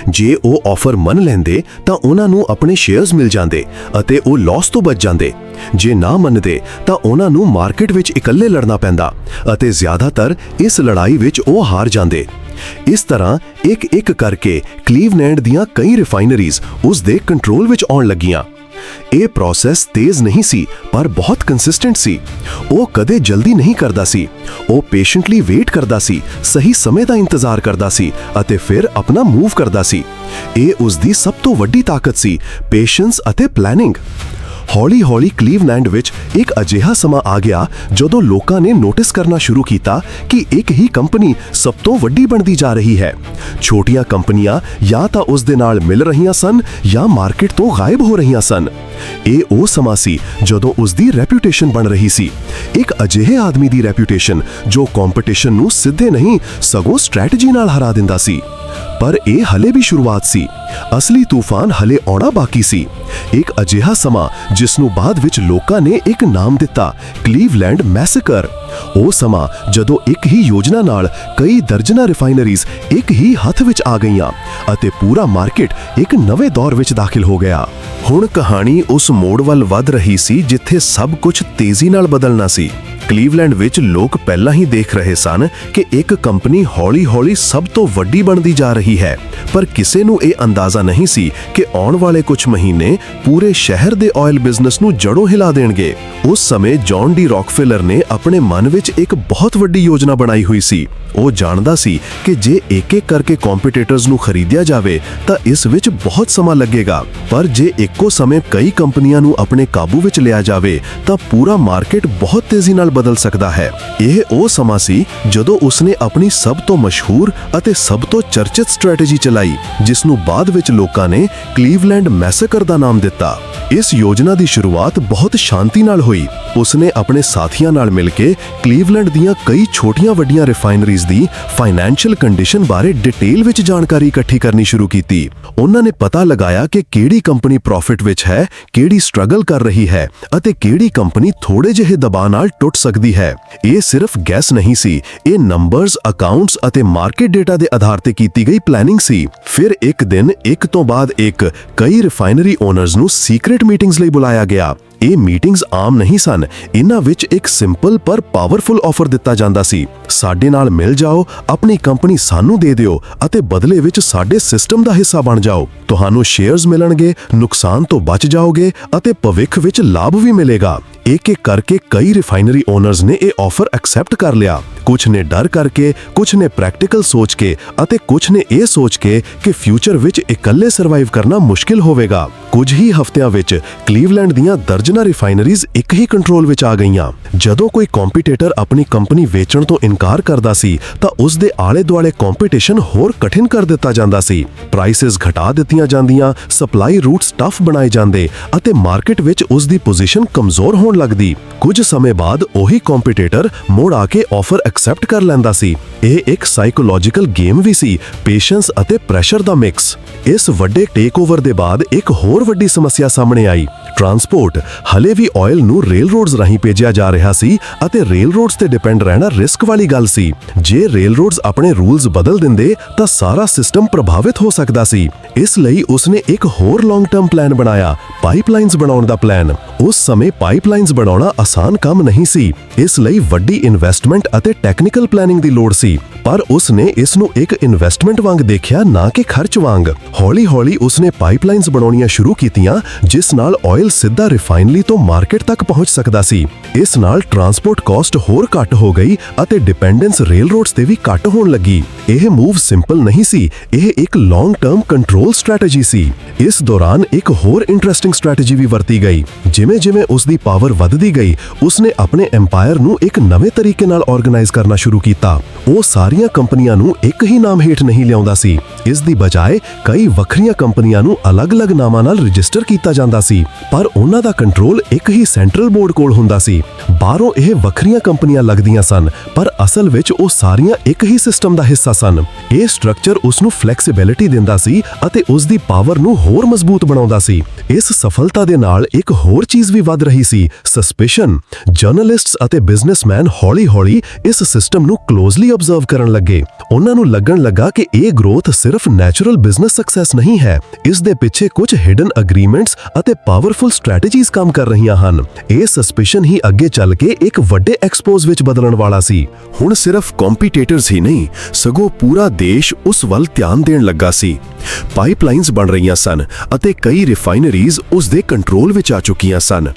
ਜੇ ਉਹ ਆਫਰ ਮੰਨ ਲੈਂਦੇ ਤਾਂ ਉਹਨਾਂ ਨੂੰ ਆਪਣੇ ਸ਼ੇਅਰਸ ਮਿਲ ਜਾਂਦੇ ਅਤੇ ਉਹ ਲਾਸ ਤੋਂ ਬਚ ਜਾਂਦੇ। ਜੇ ਨਾ ਮੰਨਦੇ ਤਾਂ ਉਹਨਾਂ ਨੂੰ ਮਾਰਕੀਟ ਵਿੱਚ ਇਕੱਲੇ ਲੜਨਾ ਪੈਂਦਾ ਅਤੇ ਜ਼ਿਆਦਾਤਰ ਇਸ ਲੜਾਈ ਵਿੱਚ ਉਹ ਹਾਰ ਜਾਂਦੇ। ਇਸ ਤਰ੍ਹਾਂ ਇੱਕ-ਇੱਕ ਕਰਕੇ ਕਲੀਵਲੈਂਡ ਦੀਆਂ ਕਈ ਰਿਫਾਈਨਰੀਜ਼ ਉਸ ਦੇ ਕੰਟਰੋਲ ਵਿੱਚ ਆਉਣ ਲੱਗੀਆਂ। ਇਹ ਪ੍ਰੋਸੈਸ ਤੇਜ਼ ਨਹੀਂ ਸੀ, ਪਰ ਬਹੁਤ ਕੰਸਿਸਟੈਂਟ ਸੀ। ਉਹ ਕਦੇ ਜਲਦੀ ਨਹੀਂ ਕਰਦਾ ਸੀ। ਉਹ ਪੇਸ਼ੈਂਟਲੀ ਵੇਟ ਕਰਦਾ ਸੀ, ਸਹੀ ਸਮੇਂ ਦਾ ਇੰਤਜ਼ਾਰ ਕਰਦਾ ਸੀ ਅਤੇ ਫਿਰ ਆਪਣਾ ਮੂਵ ਕਰਦਾ ਸੀ। ਇਹ ਉਸ ਦੀ ਸਭ ਤੋਂ ਵੱਡੀ ਤਾਕਤ ਸੀ, ਪੇਸ਼ੈਂਸ ਅਤੇ ਪਲੈਨਿੰਗ। ਹੌਲੀ-ਹੌਲੀ ਕਲੀਵਲੈਂਡ ਵਿੱਚ ਇੱਕ ਅਜਿਹਾ ਸਮਾਂ ਆ ਗਿਆ ਜਦੋਂ ਲੋਕਾਂ ਨੇ ਨੋਟਿਸ ਕਰਨਾ ਸ਼ੁਰੂ ਕੀਤਾ ਕਿ ਇੱਕ ਹੀ ਕੰਪਨੀ ਸਭ ਤੋਂ ਵੱਡੀ ਬਣਦੀ ਜਾ ਰਹੀ ਹੈ। ਛੋਟੀਆਂ ਕੰਪਨੀਆਂ ਜਾਂ ਤਾਂ ਉਸ ਦੇ ਨਾਲ ਮਿਲ ਰਹੀਆਂ ਸਨ ਜਾਂ ਮਾਰਕੀਟ ਤੋਂ ਗਾਇਬ ਹੋ ਰਹੀਆਂ ਸਨ। ਇਹ ਉਹ ਸਮਾਂ ਸੀ ਜਦੋਂ ਉਸ ਦੀ ਰੈਪਿਊਟੇਸ਼ਨ ਬਣ ਰਹੀ ਸੀ, ਇੱਕ ਅਜਿਹੇ ਆਦਮੀ ਦੀ ਰੈਪਿਊਟੇਸ਼ਨ ਜੋ ਕੰਪੀਟੀਸ਼ਨ ਨੂੰ ਸਿੱਧੇ ਨਹੀਂ ਸਗੋਂ ਸਟ੍ਰੈਟਜੀ ਨਾਲ ਹਰਾ ਦਿੰਦਾ ਸੀ। ਪਰ ਇਹ ਹਲੇ ਵੀ ਸ਼ੁਰੂਆਤ ਸੀ। ਅਸਲੀ ਤੂਫਾਨ ਹਲੇ ਆਉਣਾ ਬਾਕੀ ਸੀ। ਇੱਕ ਅਜਿਹਾ ਸਮਾਂ ਜਿਸ ਨੂੰ ਬਾਅਦ ਵਿੱਚ ਲੋਕਾਂ ਨੇ ਇੱਕ ਨਾਮ ਦਿੱਤਾ, ਕਲੀਵਲੈਂਡ ਮੈਸੇਕਰ। ਉਹ ਸਮਾਂ ਜਦੋਂ ਇੱਕ ਹੀ ਯੋਜਨਾ ਨਾਲ ਕਈ ਦਰਜਨਾਂ ਰਿਫਾਈਨਰੀਜ਼ ਇੱਕ ਹੀ ਹੱਥ ਵਿੱਚ ਆ ਗਈਆਂ ਅਤੇ ਪੂਰਾ ਮਾਰਕੀਟ ਇੱਕ ਨਵੇਂ ਦੌਰ ਵਿੱਚ ਦਾਖਲ ਹੋ ਗਿਆ। ਹੁਣ ਕਹਾਣੀ ਉਸ ਮੋੜ ਵੱਲ ਵੱਧ ਰਹੀ ਸੀ ਜਿੱਥੇ ਸਭ ਕੁਝ ਤੇਜ਼ੀ ਨਾਲ ਬਦਲਣਾ ਸੀ। ਕਲੀਵਲੈਂਡ ਵਿੱਚ ਲੋਕ ਪਹਿਲਾਂ ਹੀ ਦੇਖ ਰਹੇ ਸਨ ਕਿ ਇੱਕ ਕੰਪਨੀ ਹੌਲੀ-ਹੌਲੀ ਸਭ ਤੋਂ ਵੱਡੀ ਬਣਦੀ ਜਾ ਰਹੀ ਹੈ। ਪਰ ਕਿਸੇ ਨੂੰ ਇਹ ਅੰਦਾਜ਼ਾ ਨਹੀਂ ਸੀ ਕਿ ਆਉਣ ਵਾਲੇ ਕੁਝ ਮਹੀਨੇ ਪੂਰੇ ਸ਼ਹਿਰ ਦੇ ਆਇਲ ਬਿਜ਼ਨਸ ਨੂੰ ਜੜੋਂ ਹਿਲਾ ਦੇਣਗੇ। ਉਸ ਸਮੇਂ ਜੌਨ ਡੀ ਰੌਕਫੈਲਰ ਨੇ ਆਪਣੇ ਮਨ ਵਿੱਚ ਇੱਕ ਬਹੁਤ ਵੱਡੀ ਯੋਜਨਾ ਬਣਾਈ ਹੋਈ ਸੀ। ਉਹ ਜਾਣਦਾ ਸੀ ਕਿ ਜੇ ਇੱਕ-ਇੱਕ ਕਰਕੇ ਕੰਪੀਟੀਟਰਸ ਨੂੰ ਖਰੀਦਿਆ ਜਾਵੇ ਤਾਂ ਇਸ ਵਿੱਚ ਬਹੁਤ ਸਮਾਂ ਲੱਗੇਗਾ, ਪਰ ਜੇ ਇੱਕੋ ਸਮੇਂ ਕਈ ਕੰਪਨੀਆਂ ਨੂੰ ਆਪਣੇ ਕਾਬੂ ਵਿੱਚ ਲਿਆ ਜਾਵੇ ਤਾਂ ਪੂਰਾ ਮਾਰਕੀਟ ਬਹੁਤ ਤੇਜ਼ੀ ਨਾਲ ਬਦਲ ਸਕਦਾ ਹੈ। ਇਹ ਉਹ ਸਮਾਂ ਸੀ ਜਦੋਂ ਉਸਨੇ ਆਪਣੀ ਸਭ ਤੋਂ ਮਸ਼ਹੂਰ ਅਤੇ ਸਭ ਤੋਂ ਚਰਚਿਤ ਸਟ੍ਰੈਟੇਜੀ ਚਲਾਈ, ਜਿਸ ਨੂੰ ਬਾਅਦ ਵਿੱਚ ਲੋਕਾਂ ਨੇ ਕਲੀਵਲੈਂਡ ਮੈਸੇਕਰ ਦਾ ਨਾਮ ਦਿੱਤਾ। ਇਸ ਯੋਜਨਾ ਦੀ ਸ਼ੁਰੂਆਤ ਬਹੁਤ ਸ਼ਾਂਤੀ ਨਾਲ ਹੋਈ। ਉਸਨੇ ਆਪਣੇ ਸਾਥੀਆਂ ਨਾਲ ਮਿਲ ਕੇ ਕਲੀਵਲੈਂਡ ਦੀਆਂ ਕਈ ਛੋਟੀਆਂ-ਵੱਡੀਆਂ ਰਿਫਾਈਨਰੀਜ਼ ਦੀ ਫਾਈਨੈਂਸ਼ੀਅਲ ਕੰਡੀਸ਼ਨ ਬਾਰੇ ਡਿਟੇਲ ਵਿੱਚ ਜਾਣਕਾਰੀ ਇਕੱਠੀ ਕਰਨੀ ਸ਼ੁਰੂ ਕੀਤੀ। ਉਹਨਾਂ ਨੇ ਪਤਾ ਲਗਾਇਆ ਕਿ ਕਿਹੜੀ ਕੰਪਨੀ ਪ੍ਰੋਫਿਟ ਵਿੱਚ ਹੈ, ਕਿਹੜੀ ਸਟਰਗਲ ਕਰ ਰਹੀ ਹੈ ਅਤੇ ਕਿਹੜੀ ਕੰਪਨੀ ਥੋੜੇ ਜਿਹੇ ਦਬਾਅ ਨਾਲ ਟੁੱਟ ਸਕਦੀ ਹੈ। ਇਹ ਸਿਰਫ ਗੈਸ ਨਹੀਂ ਸੀ, ਇਹ ਨੰਬਰਸ, ਅਕਾਊਂਟਸ ਅਤੇ ਮਾਰਕੀਟ ਡੇਟਾ ਦੇ ਆਧਾਰ ਤੇ ਕੀਤੀ ਗਈ ਪਲੈਨਿੰਗ ਸੀ। ਫਿਰ ਇੱਕ ਦਿਨ ਇੱਕ ਤੋਂ ਬਾਅਦ ਇੱਕ ਕਈ ਰਿਫਾਈਨਰੀ ਓਨਰਸ ਨੂੰ ਸੀਕ੍ਰੀਟ ਮੀਟਿੰਗਸ ਲਈ ਬੁਲਾਇਆ ਗਿਆ। ਇਹ ਮੀਟਿੰਗਸ ਆਮ ਨਹੀਂ ਸਨ। ਇਹਨਾਂ ਵਿੱਚ ਇੱਕ ਸਿੰਪਲ ਪਰ ਪਾਵਰਫੁਲ ਆਫਰ ਦਿੱਤਾ ਜਾਂਦਾ ਸੀ। ਸਾਡੇ ਨਾਲ ਮਿਲ ਜਾਓ, ਆਪਣੀ ਕੰਪਨੀ ਸਾਨੂੰ ਦੇ ਦਿਓ ਅਤੇ ਬਦਲੇ ਵਿੱਚ ਸਾਡੇ ਸਿਸਟਮ ਦਾ ਹਿੱਸਾ ਬਣ ਜਾਓ। ਤੁਹਾਨੂੰ ਸ਼ੇਅਰਸ ਮਿਲਣਗੇ, ਨੁਕਸਾਨ ਤੋਂ ਬਚ ਜਾਓਗੇ ਅਤੇ ਭਵਿੱਖ ਵਿੱਚ ਲਾਭ ਵੀ ਮਿਲੇਗਾ। ਇੱਕ-ਇੱਕ ਕਰਕੇ ਕਈ ਰਿਫਾਈਨਰੀ ਓਨਰਸ ਨੇ ਇਹ ਆਫਰ ਐਕਸੈਪਟ ਕਰ ਲਿਆ। ਕੁਝ ਨੇ ਡਰ ਕਰਕੇ, ਕੁਝ ਨੇ ਪ੍ਰੈਕਟੀਕਲ ਸੋਚ ਕੇ ਅਤੇ ਕੁਝ ਨੇ ਇਹ ਸੋਚ ਕੇ ਕਿ ਫਿਊਚਰ ਵਿੱਚ ਇਕੱਲੇ ਸਰਵਾਈਵ ਕਰਨਾ ਮੁਸ਼ਕਿਲ ਹੋਵੇਗਾ। ਕੁਝ ਹੀ ਹਫ਼ਤਿਆਂ ਵਿੱਚ ਕਲੀਵਲੈਂਡ ਦੀਆਂ ਦਰਜਨਾਂ ਰਿਫਾਈਨਰੀਜ਼ ਇੱਕ ਹੀ ਕੰਟਰੋਲ ਵਿੱਚ ਆ ਗਈਆਂ। ਜਦੋਂ ਕੋਈ ਕੰਪੀਟੀਟਰ ਆਪਣੀ ਕੰਪਨੀ ਵੇਚਣ ਤੋਂ ਇਨਕਾਰ ਕਰਦਾ ਸੀ ਤਾਂ ਉਸ ਦੇ ਆਲੇ-ਦੁਆਲੇ ਕੰਪੀਟੀਸ਼ਨ ਹੋਰ ਕਠਿਨ ਕਰ ਦਿੱਤਾ ਜਾਂਦਾ ਸੀ। ਪ੍ਰਾਈਸਿਸ ਘਟਾ ਦਿੱਤੀਆਂ ਜਾਂਦੀਆਂ, ਸਪਲਾਈ ਰੂਟਸ ਟਫ ਬਣਾਏ ਜਾਂਦੇ ਅਤੇ ਮਾਰਕੀਟ ਵਿੱਚ ਉਸ ਦੀ ਪੋਜੀਸ਼ਨ ਕਮਜ਼ੋਰ ਹੋਣ ਲੱਗਦੀ। ਕੁਝ ਸਮੇਂ ਬਾਅਦ ਉਹੀ ਕੰਪੀਟੀਟਰ ਮੁੜ ਆ ਕੇ ਆਫਰ ਐਕਸੈਪਟ ਕਰ ਲੈਂਦਾ ਸੀ। ਇਹ ਇੱਕ ਸਾਈਕੋਲੋਜੀਕਲ ਗੇਮ ਵੀ ਸੀ, ਪੇਸ਼ੈਂਸ ਅਤੇ ਪ੍ਰੈਸ਼ਰ ਦਾ ਮਿਕਸ। ਇਸ ਵੱਡੇ ਟੇਕਓਵਰ ਦੇ ਬਾਅਦ ਇੱਕ ਹੋਰ ਵੱਡੀ ਸਮੱਸਿਆ ਸਾਹਮਣੇ ਆਈ। ਟਰਾਂਸਪੋਰਟ। ਹਲੇ ਵੀ ਆਇਲ ਨੂੰ ਰੇਲ ਰੋਡਸ ਰਾਹੀਂ ਭੇਜਿਆ ਜਾ ਰਿਹਾ ਸੀ ਅਤੇ ਰੇਲ ਰੋਡਸ ਤੇ ਡਿਪੈਂਡ ਰਹਿਣਾ ਰਿਸਕ ਵਾਲੀ ਗੱਲ ਸੀ। ਜੇ ਰੇਲ ਰੋਡਸ ਆਪਣੇ ਰੂਲਸ ਬਦਲ ਦਿੰਦੇ ਤਾਂ ਸਾਰਾ ਸਿਸਟਮ ਪ੍ਰਭਾਵਿਤ ਹੋ ਸਕਦਾ ਸੀ। ਇਸ ਲਈ ਉਸਨੇ ਇੱਕ ਹੋਰ ਲੌਂਗ ਟਰਮ ਪਲਾਨ ਬਣਾਇਆ, ਪਾਈਪਲਾਈਨਸ ਬਣਾਉਣ ਦਾ ਪਲਾਨ। ਉਸ ਸਮੇਂ ਪਾਈਪਲਾਈਨਸ ਬਣਾਉਣਾ ਆਸਾਨ ਕੰਮ ਨਹੀਂ ਸੀ, ਇਸ ਲਈ ਵੱਡੀ ਇਨਵੈਸਟਮੈਂਟ ਅਤੇ ਟੈਕਨੀਕਲ ਪਲਾਨਿੰਗ ਦੀ ਲੋੜ ਸੀ। ਪਰ ਉਸਨੇ ਇਸ ਨੂੰ ਇੱਕ ਇਨਵੈਸਟਮੈਂਟ ਵਾਂਗ ਦੇਖਿਆ, ਨਾ ਕਿ ਖਰਚ ਵਾਂਗ। ਹੌਲੀ-ਹੌਲੀ ਉਸਨੇ ਪਾਈਪਲਾਈਨਸ ਬਣਾਉਣੀਆਂ ਸ਼ੁਰੂ ਕੀਤੀਆਂ, ਜਿਸ ਨਾਲ ਆਇਲ ਸਿੱਧਾ ਰਿਫਾਈਨਰੀ ਤੋਂ ਮਾਰਕੀਟ ਤੱਕ ਪਹੁੰਚ ਸਕਦਾ ਸੀ। ਇਸ ਨਾਲ ਟਰਾਂਸਪੋਰਟ ਕਾਸਟ ਹੋਰ ਘੱਟ ਹੋ ਗਈ ਅਤੇ ਡਿਪੈਂਡੈਂਸ ਰੇਲ ਰੋਡਸ ਤੇ ਵੀ ਘੱਟ ਹੋਣ ਲੱਗੀ। ਇਹ ਮੂਵ ਸਿੰਪਲ ਨਹੀਂ ਸੀ, ਇਹ ਇੱਕ ਲੌਂਗ ਟਰਮ ਕੰਟਰੋਲ ਸਟ੍ਰੈਟੇਜੀ ਸੀ। ਇਸ ਦੌਰਾਨ ਇੱਕ ਹੋਰ ਇੰਟਰਸਟਿੰਗ ਸਟ੍ਰੈਟੇਜੀ ਵੀ ਵਰਤੀ ਗਈ। ਜਿਵੇਂ-ਜਿਵੇਂ ਉਸ ਦੀ ਪਾਵਰ ਵੱਧਦੀ ਗਈ, ਉਸਨੇ ਆਪਣੇ ਐਮਪਾਇਰ ਨੂੰ ਇੱਕ ਨਵੇਂ ਤਰੀਕੇ ਨਾਲ ਆਰਗੇਨਾਈਜ਼ ਕਰਨਾ ਸ਼ੁਰੂ ਕੀਤਾ। ਉਹ ਸਾਰੀਆਂ ਕੰਪਨੀਆਂ ਨੂੰ ਇੱਕ ਹੀ ਨਾਮ ਹੇਠ ਨਹੀਂ ਲਿਆਉਂਦਾ ਸੀ। ਇਸ ਦੀ ਬਜਾਏ ਕਈ ਵੱਖਰੀਆਂ ਕੰਪਨੀਆਂ ਨੂੰ ਅਲੱਗ-ਅਲੱਗ ਨਾਮਾਂ ਨਾਲ ਰਜਿਸਟਰ ਕੀਤਾ ਜਾਂਦਾ ਸੀ, ਪਰ ਉਹਨਾਂ ਦਾ ਕੰਟਰੋਲ ਇੱਕ ਹੀ ਸੈਂਟਰਲ ਬੋਰਡ ਕੋਲ ਹੁੰਦਾ ਸੀ। ਬਾਹਰੋਂ ਇਹ ਵੱਖਰੀਆਂ ਕੰਪਨੀਆਂ ਲੱਗਦੀਆਂ ਸਨ, ਪਰ ਅਸਲ ਵਿੱਚ ਉਹ ਸਾਰੀਆਂ ਇੱਕ ਹੀ ਸਿਸਟਮ ਦਾ ਹਿੱਸਾ ਸਨ। ਇਹ ਸਟਰਕਚਰ ਉਸ ਨੂੰ ਫਲੈਕਸੀਬਿਲਿਟੀ ਦਿੰਦਾ ਸੀ ਅਤੇ ਉਸ ਦੀ ਪਾਵਰ ਨੂੰ ਹੋਰ ਮਜ਼ਬੂਤ ਬਣਾਉਂਦਾ ਸੀ। ਇਸ ਸਫਲਤਾ ਦੇ ਨਾਲ ਇੱਕ ਹੋਰ ਚੀਜ਼ ਵੀ ਵੱਧ ਰਹੀ ਸੀ, ਸਸਪੀਸ਼ਨ। ਜਰਨਲਿਸਟਸ ਅਤੇ ਬਿਜ਼ਨਸਮੈਨ ਹੌਲੀ-ਹੌਲੀ ਇਸ ਸਿਸਟਮ ਨੂੰ ਕਲੋਜ਼ਲੀ ਆਬਜ਼ਰਵ ਕਰਨ ਲੱਗੇ। ਉਹਨਾਂ ਨੂੰ ਲੱਗਣ ਲੱਗਾ ਕਿ ਇਹ ਗਰੋਥ ਸਿਰਫ ਨੈਚੁਰਲ ਬਿਜ਼ਨਸ ਸਕਸੈਸ ਨਹੀਂ ਹੈ, ਇਸ ਦੇ ਪਿੱਛੇ ਕੁਝ ਹਿਡਨ ਅਗਰੀਮੈਂਟਸ ਅਤੇ ਪਾਵਰਫੁਲ ਸਟ੍ਰੈਟੇਜੀਜ਼ ਕੰਮ ਕਰ ਰਹੀਆਂ ਹਨ। ਇਹ ਸਸਪੀਸ਼ਨ ਹੀ ਅੱਗੇ ਚੱਲ ਕੇ ਇੱਕ ਵੱਡੇ ਐਕਸਪੋਜ਼ ਵਿੱਚ ਬਦਲਣ ਵਾਲਾ ਸੀ। ਹੁਣ ਸਿਰਫ ਕੰਪੀਟੀਟਰਸ ਹੀ ਨਹੀਂ, ਸਗੋਂ ਪੂਰਾ ਦੇਸ਼ ਉਸ ਵੱਲ ਧਿਆਨ ਦੇਣ ਲੱਗਾ ਸੀ। ਪਾਈਪਲਾਈਨਸ ਬਣ ਰਹੀਆਂ ਸਨ ਅਤੇ ਕਈ ਰਿਫਾਈਨਰੀਜ਼ ਉਸ ਦੇ ਕੰਟਰੋਲ ਵਿੱਚ ਆ ਚੁੱਕੀਆਂ ਸਨ।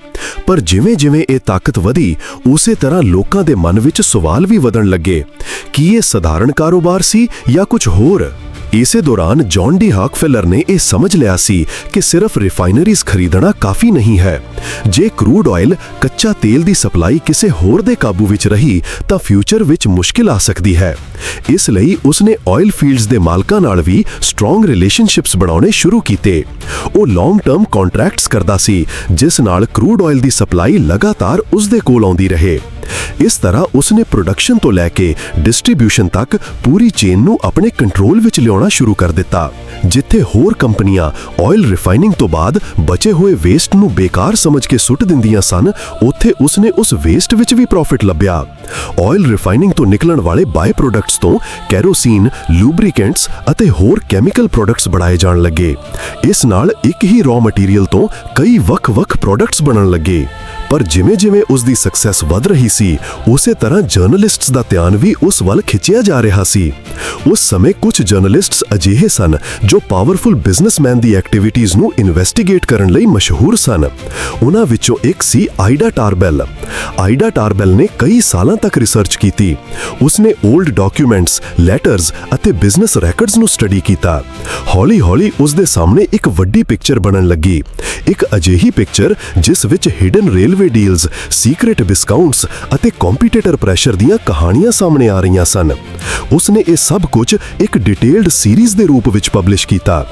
ਪਰ ਜਿਵੇਂ-ਜਿਵੇਂ ਇਹ ਤਾਕਤ ਵਧੀ, ਉਸੇ ਤਰ੍ਹਾਂ ਲੋਕਾਂ ਦੇ ਮਨ ਵਿੱਚ ਸਵਾਲ ਵੀ ਵਧਣ ਲੱਗੇ ਕਿ ਇਹ ਸਧਾਰਨ ਕਾਰੋਬਾਰ ਸੀ ਜਾਂ ਕੁਝ ਹੋਰ। ਇਸੇ ਦੌਰਾਨ ਜੌਨ ਡੀ ਰੌਕਫੈਲਰ ਨੇ ਇਹ ਸਮਝ ਲਿਆ ਸੀ ਕਿ ਸਿਰਫ ਰਿਫਾਈਨਰੀਜ਼ ਖਰੀਦਣਾ ਕਾਫੀ ਨਹੀਂ ਹੈ। ਜੇ ਕਰੂਡ ਆਇਲ, ਕੱਚਾ ਤੇਲ ਦੀ ਸਪਲਾਈ ਕਿਸੇ ਹੋਰ ਦੇ ਕਾਬੂ ਵਿੱਚ ਰਹੀ ਤਾਂ ਫਿਊਚਰ ਵਿੱਚ ਮੁਸ਼ਕਿਲ ਆ ਸਕਦੀ ਹੈ। ਇਸ ਲਈ ਉਸਨੇ ਆਇਲ ਫੀਲਡਸ ਦੇ ਮਾਲਕਾਂ ਨਾਲ ਵੀ ਸਟਰੋਂਗ ਰਿਲੇਸ਼ਨਸ਼ਿਪਸ ਬਣਾਉਣੇ ਸ਼ੁਰੂ ਕੀਤੇ। ਉਹ ਲੌਂਗ ਟਰਮ ਕੰਟਰੈਕਟਸ ਕਰਦਾ ਸੀ, ਜਿਸ ਨਾਲ ਕਰੂਡ ਆਇਲ ਦੀ ਸਪਲਾਈ ਲਗਾਤਾਰ ਉਸ ਦੇ ਕੋਲ ਆਉਂਦੀ ਰਹੇ। ਇਸ ਤਰ੍ਹਾਂ ਉਸਨੇ ਪ੍ਰੋਡਕਸ਼ਨ ਤੋਂ ਲੈ ਕੇ ਡਿਸਟ੍ਰੀਬਿਊਸ਼ਨ ਤੱਕ ਪੂਰੀ ਚੇਨ ਨੂੰ ਆਪਣੇ ਕੰਟਰੋਲ ਵਿੱਚ ਲਿਆਉਣਾ ਸ਼ੁਰੂ ਕਰ ਦਿੱਤਾ। ਜਿੱਥੇ ਹੋਰ ਕੰਪਨੀਆਂ ਆਇਲ ਰਿਫਾਈਨਿੰਗ ਤੋਂ ਬਾਅਦ ਬਚੇ ਹੋਏ ਵੇਸਟ ਨੂੰ ਬੇਕਾਰ ਸਮਝ ਕੇ ਸੁੱਟ ਦਿੰਦੀਆਂ ਸਨ, ਉੱਥੇ ਉਸਨੇ ਉਸ ਵੇਸਟ ਵਿੱਚ ਵੀ ਪ੍ਰੋਫਿਟ ਲੱਭਿਆ। ਆਇਲ ਰਿਫਾਈਨਿੰਗ ਤੋਂ ਨਿਕਲਣ ਵਾਲੇ ਬਾਈ ਪ੍ਰੋਡਕਟਸ ਤੋਂ ਕੈਰੋਸੀਨ, ਲੂਬਰੀਕੈਂਟਸ ਅਤੇ ਹੋਰ ਕੈਮੀਕਲ ਪ੍ਰੋਡਕਟਸ ਬਣਾਏ ਜਾਣ ਲੱਗੇ। ਇਸ ਨਾਲ ਇੱਕ ਹੀ ਰॉ ਮਟੀਰੀਅਲ ਤੋਂ ਕਈ ਵੱਖ-ਵੱਖ ਪ੍ਰੋਡਕਟਸ ਬਣਨ ਲੱਗੇ। ਪਰ ਜਿਵੇਂ-ਜਿਵੇਂ ਉਸ ਦੀ ਸਕਸੈਸ ਵਧ ਰਹੀ ਸੀ, ਉਸੇ ਤਰ੍ਹਾਂ ਜਰਨਲਿਸਟਸ ਦਾ ਧਿਆਨ ਵੀ ਉਸ ਵੱਲ ਖਿੱਚਿਆ ਜਾ ਰਿਹਾ ਸੀ। ਉਸ ਸਮੇਂ ਕੁਝ ਜਰਨਲਿਸਟਸ ਅਜਿਹੇ ਸਨ ਜੋ ਪਾਵਰਫੁਲ ਬਿਜ਼ਨਸਮੈਨ ਦੀ ਐਕਟੀਵਿਟੀਜ਼ ਨੂੰ ਇਨਵੈਸਟੀਗੇਟ ਕਰਨ ਲਈ ਮਸ਼ਹੂਰ ਸਨ। ਉਹਨਾਂ ਵਿੱਚੋਂ ਇੱਕ ਸੀ ਆਈਡਾ ਟਾਰਬੈਲ। ਆਈਡਾ ਟਾਰਬੈਲ ਨੇ ਕਈ ਸਾਲਾਂ ਤੱਕ ਰਿਸਰਚ ਕੀਤੀ। ਉਸਨੇ 올ਡ ਡਾਕੂਮੈਂਟਸ, ਲੈਟਰਸ ਅਤੇ ਬਿਜ਼ਨਸ ਰੈਕਰਡਸ ਨੂੰ ਸਟੱਡੀ ਕੀਤਾ। ਹੌਲੀ-ਹੌਲੀ ਉਸ ਦੇ ਸਾਹਮਣੇ ਇੱਕ ਵੱਡੀ ਪਿਕਚਰ ਬਣਨ ਲੱਗੀ। ਇੱਕ ਅਜਿਹੀ ਪਿਕਚਰ ਜਿਸ ਵਿੱਚ hidden railway deals, secret discounts ਅਤੇ ਕੰਪੀਟੀਟਰ ਪ੍ਰੈਸ਼ਰ ਦੀਆਂ ਕਹਾਣੀਆਂ ਸਾਹਮਣੇ ਆ ਰਹੀਆਂ ਸਨ। ਉਸਨੇ ਇਹ ਸਭ ਕੁਝ ਇੱਕ ਡਿਟੇਲਡ ਸੀਰੀਜ਼ ਦੇ ਰੂਪ ਵਿੱਚ ਪਬਲਿਸ਼ ਕੀਤਾ।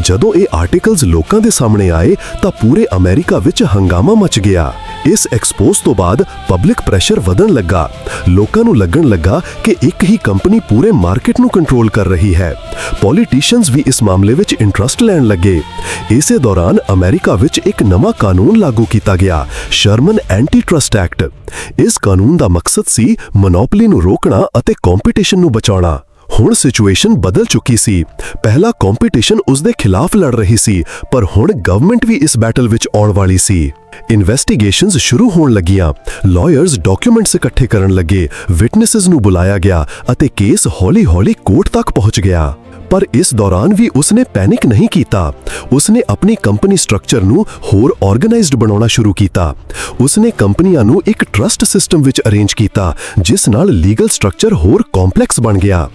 ਜਦੋਂ ਇਹ ਆਰਟੀਕਲਸ ਲੋਕਾਂ ਦੇ ਸਾਹਮਣੇ ਆਏ ਤਾਂ ਪੂਰੇ ਅਮਰੀਕਾ ਵਿੱਚ ਹੰਗਾਮਾ ਮਚ ਗਿਆ। ਇਸ ਐਕਸਪੋਜ਼ ਤੋਂ ਬਾਅਦ ਪਬਲਿਕ ਪ੍ਰੈਸ਼ਰ ਵਧਣ ਲੱਗਾ। ਲੋਕਾਂ ਨੂੰ ਲੱਗਣ ਲੱਗਾ ਕਿ ਇੱਕ ਹੀ ਕੰਪਨੀ ਪੂਰੇ ਮਾਰਕੀਟ ਨੂੰ ਕੰਟਰੋਲ ਕਰ ਰਹੀ ਹੈ। ਪੋਲੀਟੀਸ਼ੀਅਨਸ ਵੀ ਇਸ ਮਾਮਲੇ ਵਿੱਚ ਇੰਟਰਸਟ ਲੈਣ ਲੱਗੇ। ਇਸੇ ਦੌਰਾਨ ਅਮਰੀਕਾ ਵਿੱਚ ਇੱਕ ਨਵਾਂ ਕਾਨੂੰਨ ਲਾਗੂ ਕੀਤਾ ਗਿਆ, ਸ਼ਰਮਨ ਐਂਟੀ ਟਰਸਟ ਐਕਟ। ਇਸ ਕਾਨੂੰਨ ਦਾ ਮਕਸਦ ਸੀ ਮੋਨੋਪੋਲੀ ਨੂੰ ਰੋਕਣਾ ਅਤੇ ਕੰਪੀਟੀਸ਼ਨ ਨੂੰ ਬਚਾਉਣਾ। ਹੁਣ ਸਿਚੁਏਸ਼ਨ ਬਦਲ ਚੁੱਕੀ ਸੀ। ਪਹਿਲਾ ਕੰਪੀਟੀਸ਼ਨ ਉਸ ਦੇ ਖਿਲਾਫ ਲੜ ਰਹੀ ਸੀ, ਪਰ ਹੁਣ ਗਵਰਨਮੈਂਟ ਵੀ ਇਸ ਬੈਟਲ ਵਿੱਚ ਆਉਣ ਵਾਲੀ ਸੀ। ਇਨਵੈਸਟੀਗੇਸ਼ਨਸ ਸ਼ੁਰੂ ਹੋਣ ਲੱਗੀਆਂ। ਲਾਇਰਸ ਡਾਕੂਮੈਂਟਸ ਇਕੱਠੇ ਕਰਨ ਲੱਗੇ, ਵਿਟਨੈਸਸ ਨੂੰ ਬੁਲਾਇਆ ਗਿਆ ਅਤੇ ਕੇਸ ਹੌਲੀ-ਹੌਲੀ ਕੋਰਟ ਤੱਕ ਪਹੁੰਚ ਗਿਆ। ਪਰ ਇਸ ਦੌਰਾਨ ਵੀ ਉਸਨੇ ਪੈਨਿਕ ਨਹੀਂ ਕੀਤਾ। ਉਸਨੇ ਆਪਣੀ ਕੰਪਨੀ ਸਟਰਕਚਰ ਨੂੰ ਹੋਰ ਆਰਗੇਨਾਈਜ਼ਡ ਬਣਾਉਣਾ ਸ਼ੁਰੂ ਕੀਤਾ। ਉਸਨੇ ਕੰਪਨੀਆਂ ਨੂੰ ਇੱਕ ਟਰਸਟ ਸਿਸਟਮ ਵਿੱਚ ਅਰੇਂਜ ਕੀਤਾ, ਜਿਸ ਨਾਲ ਲੀਗਲ ਸਟਰਕਚਰ ਹੋਰ ਕੰਪਲੈਕਸ ਬਣ ਗਿਆ।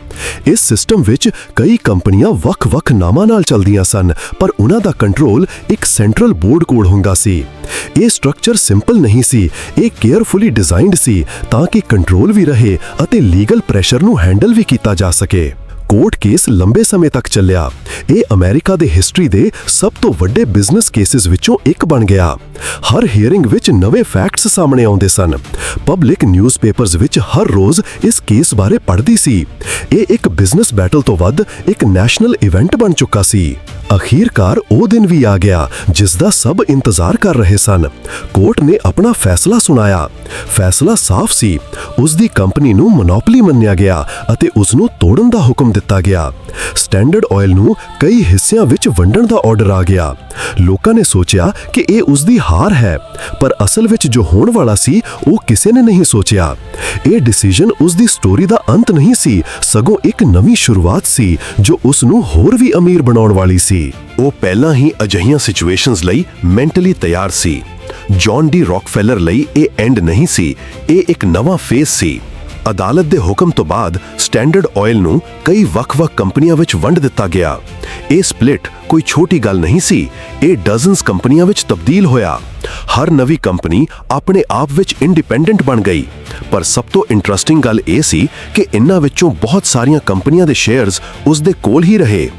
ਇਸ ਸਿਸਟਮ ਵਿੱਚ ਕਈ ਕੰਪਨੀਆਂ ਵੱਖ-ਵੱਖ ਨਾਮਾਂ ਨਾਲ ਚੱਲਦੀਆਂ ਸਨ, ਪਰ ਉਹਨਾਂ ਦਾ ਕੰਟਰੋਲ ਇੱਕ ਸੈਂਟਰਲ ਬੋਰਡ ਕੋਲ ਹੁੰਦਾ ਸੀ। ਇਹ ਸਟਰਕਚਰ ਸਿੰਪਲ ਨਹੀਂ ਸੀ, ਇਹ ਕੇਅਰਫੁਲੀ ਡਿਜ਼ਾਈਨਡ ਸੀ ਤਾਂ ਕਿ ਕੰਟਰੋਲ ਵੀ ਰਹੇ ਅਤੇ ਲੀਗਲ ਪ੍ਰੈਸ਼ਰ ਨੂੰ ਹੈਂਡਲ ਵੀ ਕੀਤਾ ਜਾ ਸਕੇ। ਕੋਰਟ ਕੇਸ ਲੰਬੇ ਸਮੇਂ ਤੱਕ ਚੱਲਿਆ। ਇਹ ਅਮਰੀਕਾ ਦੇ ਹਿਸਟਰੀ ਦੇ ਸਭ ਤੋਂ ਵੱਡੇ ਬਿਜ਼ਨਸ ਕੇਸਿਸ ਵਿੱਚੋਂ ਇੱਕ ਬਣ ਗਿਆ। ਹਰ ਹੀਅਰਿੰਗ ਵਿੱਚ ਨਵੇਂ ਫੈਕਟਸ ਸਾਹਮਣੇ ਆਉਂਦੇ ਸਨ। ਪਬਲਿਕ ਨਿਊਜ਼ਪੇਪਰਸ ਵਿੱਚ ਹਰ ਰੋਜ਼ ਇਸ ਕੇਸ ਬਾਰੇ ਪੜ੍ਹਦੀ ਸੀ। ਇਹ ਇੱਕ ਬਿਜ਼ਨਸ ਬੈਟਲ ਤੋਂ ਵੱਧ ਇੱਕ ਨੈਸ਼ਨਲ ਇਵੈਂਟ ਬਣ ਚੁੱਕਾ ਸੀ। ਅਖੀਰਕਾਰ ਉਹ ਦਿਨ ਵੀ ਆ ਗਿਆ ਜਿਸ ਦਾ ਸਭ ਇੰਤਜ਼ਾਰ ਕਰ ਰਹੇ ਸਨ। ਕੋਰਟ ਨੇ ਆਪਣਾ ਫੈਸਲਾ ਸੁਣਾਇਆ। ਫੈਸਲਾ ਸਾਫ਼ ਸੀ। ਉਸ ਦੀ ਕੰਪਨੀ ਨੂੰ ਮੋਨੋਪੋਲੀ ਮੰਨਿਆ ਗਿਆ ਅਤੇ ਉਸ ਨੂੰ ਤੋੜਨ ਦਾ ਹੁਕਮ ਦਿੱਤਾ ਗਿਆ। ਸਟੈਂਡਰਡ ਆਇਲ ਨੂੰ ਕਈ ਹਿੱਸਿਆਂ ਵਿੱਚ ਵੰਡਣ ਦਾ ਆਰਡਰ ਆ ਗਿਆ। ਲੋਕਾਂ ਨੇ ਸੋਚਿਆ ਕਿ ਇਹ ਉਸ ਦੀ ਹਾਰ ਹੈ, ਪਰ ਅਸਲ ਵਿੱਚ ਜੋ ਹੋਣ ਵਾਲਾ ਸੀ ਉਹ ਕਿਸੇ ਨੇ ਨਹੀਂ ਸੋਚਿਆ। ਇਹ ਡਿਸੀਜਨ ਉਸ ਦੀ ਸਟੋਰੀ ਦਾ ਅੰਤ ਨਹੀਂ ਸੀ, ਸਗੋਂ ਇੱਕ ਨਵੀਂ ਸ਼ੁਰੂਆਤ ਸੀ ਜੋ ਉਸ ਨੂੰ ਹੋਰ ਵੀ ਅਮੀਰ ਬਣਾਉਣ ਵਾਲੀ ਸੀ। ਉਹ ਪਹਿਲਾਂ ਹੀ ਅਜਿਹੀਆਂ ਸਿਚੁਏਸ਼ਨਸ ਲਈ ਮੈਂਟਲੀ ਤਿਆਰ ਸੀ। ਜੌਨ ਡੀ ਰੌਕਫੈਲਰ ਲਈ ਇਹ ਐਂਡ ਨਹੀਂ ਸੀ, ਇਹ ਇੱਕ ਨਵਾਂ ਫੇਜ਼ ਸੀ। ਅਦਾਲਤ ਦੇ ਹੁਕਮ ਤੋਂ ਬਾਅਦ ਸਟੈਂਡਰਡ ਆਇਲ ਨੂੰ ਕਈ ਵੱਖ-ਵੱਖ ਕੰਪਨੀਆਂ ਵਿੱਚ ਵੰਡ ਦਿੱਤਾ ਗਿਆ। ਇਹ ਸਪਲਿਟ ਕੋਈ ਛੋਟੀ ਗੱਲ ਨਹੀਂ ਸੀ, ਇਹ ਡਜ਼ਨਸ ਕੰਪਨੀਆਂ ਵਿੱਚ ਤਬਦੀਲ ਹੋਇਆ। ਹਰ ਨਵੀਂ ਕੰਪਨੀ ਆਪਣੇ ਆਪ ਵਿੱਚ ਇੰਡੀਪੈਂਡੈਂਟ ਬਣ ਗਈ। ਪਰ ਸਭ ਤੋਂ ਇੰਟਰਸਟਿੰਗ ਗੱਲ ਇਹ ਸੀ ਕਿ ਇਨ੍ਹਾਂ ਵਿੱਚੋਂ ਬਹੁਤ ਸਾਰੀਆਂ ਕੰਪਨੀਆਂ ਦੇ ਸ਼ੇਅਰਸ ਉਸ ਦੇ ਕੋਲ ਹੀ ਰਹੇ।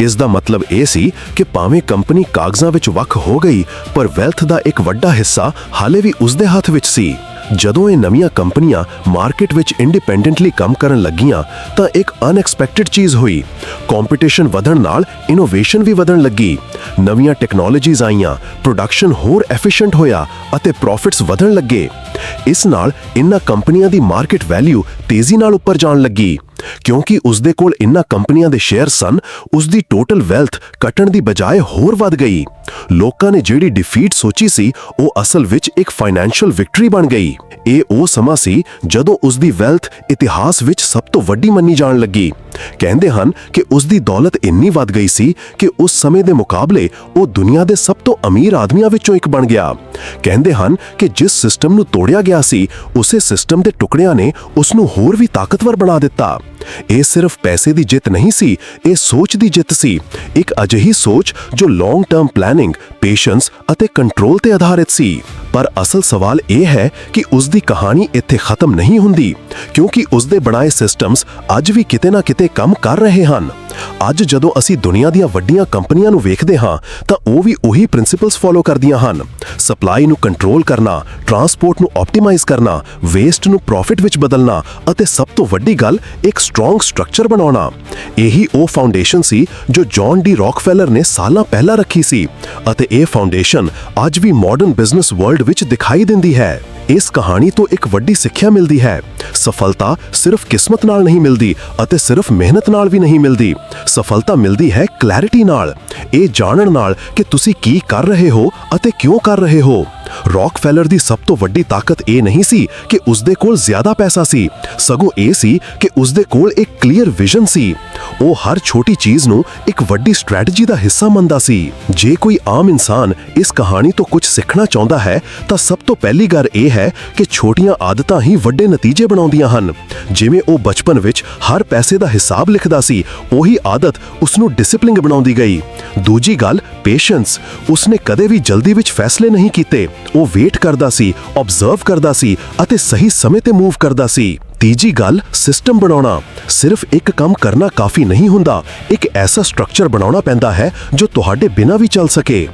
ਇਸ ਦਾ ਮਤਲਬ ਇਹ ਸੀ ਕਿ ਭਾਵੇਂ ਕੰਪਨੀ ਕਾਗਜ਼ਾਂ ਵਿੱਚ ਵੱਖ ਹੋ ਗਈ, ਪਰ ਵੈਲਥ ਦਾ ਇੱਕ ਵੱਡਾ ਹਿੱਸਾ ਹਾਲੇ ਵੀ ਉਸ ਦੇ ਹੱਥ ਵਿੱਚ ਸੀ। ਜਦੋਂ ਇਹ ਨਵੀਆਂ ਕੰਪਨੀਆਂ ਮਾਰਕੀਟ ਵਿੱਚ ਇੰਡੀਪੈਂਡੈਂਟਲੀ ਕੰਮ ਕਰਨ ਲੱਗੀਆਂ ਤਾਂ ਇੱਕ ਅਨਐਕਸਪੈਕਟਡ ਚੀਜ਼ ਹੋਈ। ਕੰਪੀਟੀਸ਼ਨ ਵਧਣ ਨਾਲ ਇਨੋਵੇਸ਼ਨ ਵੀ ਵਧਣ ਲੱਗੀ। ਨਵੀਆਂ ਟੈਕਨੋਲੋਜੀਜ਼ ਆਈਆਂ, ਪ੍ਰੋਡਕਸ਼ਨ ਹੋਰ ਐਫੀਸ਼ੀਐਂਟ ਹੋਇਆ ਅਤੇ ਪ੍ਰੋਫਿਟਸ ਵਧਣ ਲੱਗੇ। ਇਸ ਨਾਲ ਇਨ੍ਹਾਂ ਕੰਪਨੀਆਂ ਦੀ ਮਾਰਕੀਟ ਵੈਲਿਊ ਤੇਜ਼ੀ ਨਾਲ ਉੱਪਰ ਜਾਣ ਲੱਗੀ। ਕਿਉਂਕਿ ਉਸ ਦੇ ਕੋਲ ਇਨ੍ਹਾਂ ਕੰਪਨੀਆਂ ਦੇ ਸ਼ੇਅਰ ਸਨ, ਉਸ ਦੀ ਟੋਟਲ ਵੈਲਥ ਘਟਣ ਦੀ ਬਜਾਏ ਹੋਰ ਵੱਧ ਗਈ। ਲੋਕਾਂ ਨੇ ਜਿਹੜੀ ਡਿਫੀਟ ਸੋਚੀ ਸੀ ਉਹ ਅਸਲ ਵਿੱਚ ਇੱਕ ਫਾਈਨੈਂਸ਼ੀਅਲ ਵਿਕਟਰੀ ਬਣ ਗਈ। ਇਹ ਉਹ ਸਮਾਂ ਸੀ ਜਦੋਂ ਉਸ ਦੀ ਵੈਲਥ ਇਤਿਹਾਸ ਵਿੱਚ ਸਭ ਤੋਂ ਵੱਡੀ ਮੰਨੀ ਜਾਣ ਲੱਗੀ। ਕਹਿੰਦੇ ਹਨ ਕਿ ਉਸ ਦੀ ਦੌਲਤ ਇੰਨੀ ਵੱਧ ਗਈ ਸੀ ਕਿ ਉਸ ਸਮੇਂ ਦੇ ਮੁਕਾਬਲੇ ਉਹ ਦੁਨੀਆ ਦੇ ਸਭ ਤੋਂ ਅਮੀਰ ਆਦਮੀਆਂ ਵਿੱਚੋਂ ਇੱਕ ਬਣ ਗਿਆ। ਕਹਿੰਦੇ ਹਨ ਕਿ ਜਿਸ ਸਿਸਟਮ ਨੂੰ ਤੋੜਿਆ ਗਿਆ ਸੀ, ਉਸੇ ਸਿਸਟਮ ਦੇ ਟੁਕੜਿਆਂ ਨੇ ਉਸ ਨੂੰ ਹੋਰ ਵੀ ਤਾਕਤਵਰ ਬਣਾ ਦਿੱਤਾ। ਇਹ ਸਿਰਫ ਪੈਸੇ ਦੀ ਜਿੱਤ ਨਹੀਂ ਸੀ, ਇਹ ਸੋਚ ਦੀ ਜਿੱਤ ਸੀ। ਇੱਕ ਅਜਿਹੀ ਸੋਚ ਜੋ ਲੌਂਗ ਟਰਮ ਪਲੈਨਿੰਗ, ਪੇਸ਼ੈਂਸ ਅਤੇ ਕੰਟਰੋਲ ਤੇ ਆਧਾਰਿਤ ਸੀ। ਪਰ ਪਰ ਅਸਲ ਸਵਾਲ ਇਹ ਹੈ ਕਿ ਉਸ ਦੀ ਕਹਾਣੀ ਇੱਥੇ ਖਤਮ ਨਹੀਂ ਹੁੰਦੀ, ਕਿਉਂਕਿ ਉਸ ਦੇ ਬਣਾਏ ਸਿਸਟਮਸ ਅੱਜ ਵੀ ਕਿਤੇ ਨਾ ਕਿਤੇ ਕੰਮ ਕਰ ਰਹੇ ਹਨ। ਅੱਜ ਜਦੋਂ ਅਸੀਂ ਦੁਨੀਆ ਦੀਆਂ ਵੱਡੀਆਂ ਕੰਪਨੀਆਂ ਨੂੰ ਵੇਖਦੇ ਹਾਂ ਤਾਂ ਉਹ ਵੀ ਉਹੀ ਪ੍ਰਿੰਸੀਪਲਸ ਫੋਲੋ ਕਰਦੀਆਂ ਹਨ। ਸਪਲਾਈ ਨੂੰ ਕੰਟਰੋਲ ਕਰਨਾ, ਟਰਾਂਸਪੋਰਟ ਨੂੰ ਆਪਟੀਮਾਈਜ਼ ਕਰਨਾ, ਵੇਸਟ ਨੂੰ ਪ੍ਰੋਫਿਟ ਵਿੱਚ ਬਦਲਣਾ ਅਤੇ ਸਭ ਤੋਂ ਵੱਡੀ ਗੱਲ ਇੱਕ ਸਟਰੋਂਗ ਸਟਰਕਚਰ ਬਣਾਉਣਾ। ਇਹੀ ਉਹ ਫਾਊਂਡੇਸ਼ਨ ਸੀ ਜੋ ਜੌਨ ਡੀ ਰੌਕਫੈਲਰ ਨੇ ਸਾਲਾਂ ਪਹਿਲਾਂ ਰੱਖੀ ਸੀ ਅਤੇ ਇਹ ਫਾਊਂਡੇਸ਼ਨ ਅੱਜ ਵੀ ਮਾਡਰਨ ਬਿਜ਼ਨਸ ਵਰਲਡ ਵਿੱਚ ਦਿਖਾਈ ਦਿੰਦੀ ਹੈ। ਇਸ ਕਹਾਣੀ ਤੋਂ ਇੱਕ ਵੱਡੀ ਸਿੱਖਿਆ ਮਿਲਦੀ ਹੈ। ਸਫਲਤਾ ਸਿਰਫ ਕਿਸਮਤ ਨਾਲ ਨਹੀਂ ਮਿਲਦੀ ਅਤੇ ਸਿਰਫ ਮਿਹਨਤ ਨਾਲ ਵੀ ਨਹੀਂ ਮਿਲਦੀ। ਸਫਲਤਾ ਮਿਲਦੀ ਹੈ ਕਲੈਰਿਟੀ ਨਾਲ, ਇਹ ਜਾਣਨ ਨਾਲ ਕਿ ਤੁਸੀਂ ਕੀ ਕਰ ਰਹੇ ਹੋ ਅਤੇ ਕਿਉਂ ਕਰ ਰਹੇ ਹੋ। ਰੌਕਫੈਲਰ ਦੀ ਸਭ ਤੋਂ ਵੱਡੀ ਤਾਕਤ ਇਹ ਨਹੀਂ ਸੀ ਕਿ ਉਸ ਦੇ ਕੋਲ ਜ਼ਿਆਦਾ ਪੈਸਾ ਸੀ, ਸਗੋਂ ਇਹ ਸੀ ਕਿ ਉਸ ਦੇ ਕੋਲ ਇੱਕ ਕਲੀਅਰ ਵਿਜ਼ਨ ਸੀ। ਉਹ ਹਰ ਛੋਟੀ ਚੀਜ਼ ਨੂੰ ਇੱਕ ਵੱਡੀ ਸਟ੍ਰੈਟਜੀ ਦਾ ਹਿੱਸਾ ਮੰਨਦਾ ਸੀ। ਜੇ ਕੋਈ ਆਮ ਇਨਸਾਨ ਇਸ ਕਹਾਣੀ ਤੋਂ ਕੁਝ ਸਿੱਖਣਾ ਚਾਹੁੰਦਾ ਹੈ ਤਾਂ ਸਭ ਤੋਂ ਪਹਿਲੀ ਗੱਲ ਇਹ ਹੈ ਕਿ ਛੋਟੀਆਂ ਆਦਤਾਂ ਹੀ ਵੱਡੇ ਨਤੀਜੇ ਬਣਾਉਂਦੀਆਂ ਹਨ। ਜਿਵੇਂ ਉਹ ਬਚਪਨ ਵਿੱਚ ਹਰ ਪੈਸੇ ਦਾ ਹਿਸਾਬ ਲਿਖਦਾ ਸੀ, ਉਹੀ ਆਦਤ ਉਸ ਨੂੰ ਡਿਸਪਲਿਨ ਬਣਾਉਂਦੀ ਗਈ। ਦੂਜੀ ਗੱਲ ਪੇਸ਼ੈਂਸ। ਉਸਨੇ ਕਦੇ ਵੀ ਜਲਦੀ ਵਿੱਚ ਫੈਸਲੇ ਨਹੀਂ ਕੀਤੇ। ਉਹ ਵੇਟ ਕਰਦਾ ਸੀ, ਆਬਜ਼ਰਵ ਕਰਦਾ ਸੀ ਅਤੇ ਸਹੀ ਸਮੇਂ ਤੇ ਮੂਵ ਕਰਦਾ ਸੀ। ਤੀਜੀ ਗੱਲ ਸਿਸਟਮ ਬਣਾਉਣਾ। ਸਿਰਫ ਇੱਕ ਕੰਮ ਕਰਨਾ ਕਾਫੀ ਨਹੀਂ ਹੁੰਦਾ, ਇੱਕ ਐਸਾ ਸਟਰਕਚਰ ਬਣਾਉਣਾ ਪੈਂਦਾ ਹੈ ਜੋ ਤੁਹਾਡੇ ਬਿਨਾਂ ਵੀ ਚੱਲ ਸਕੇ।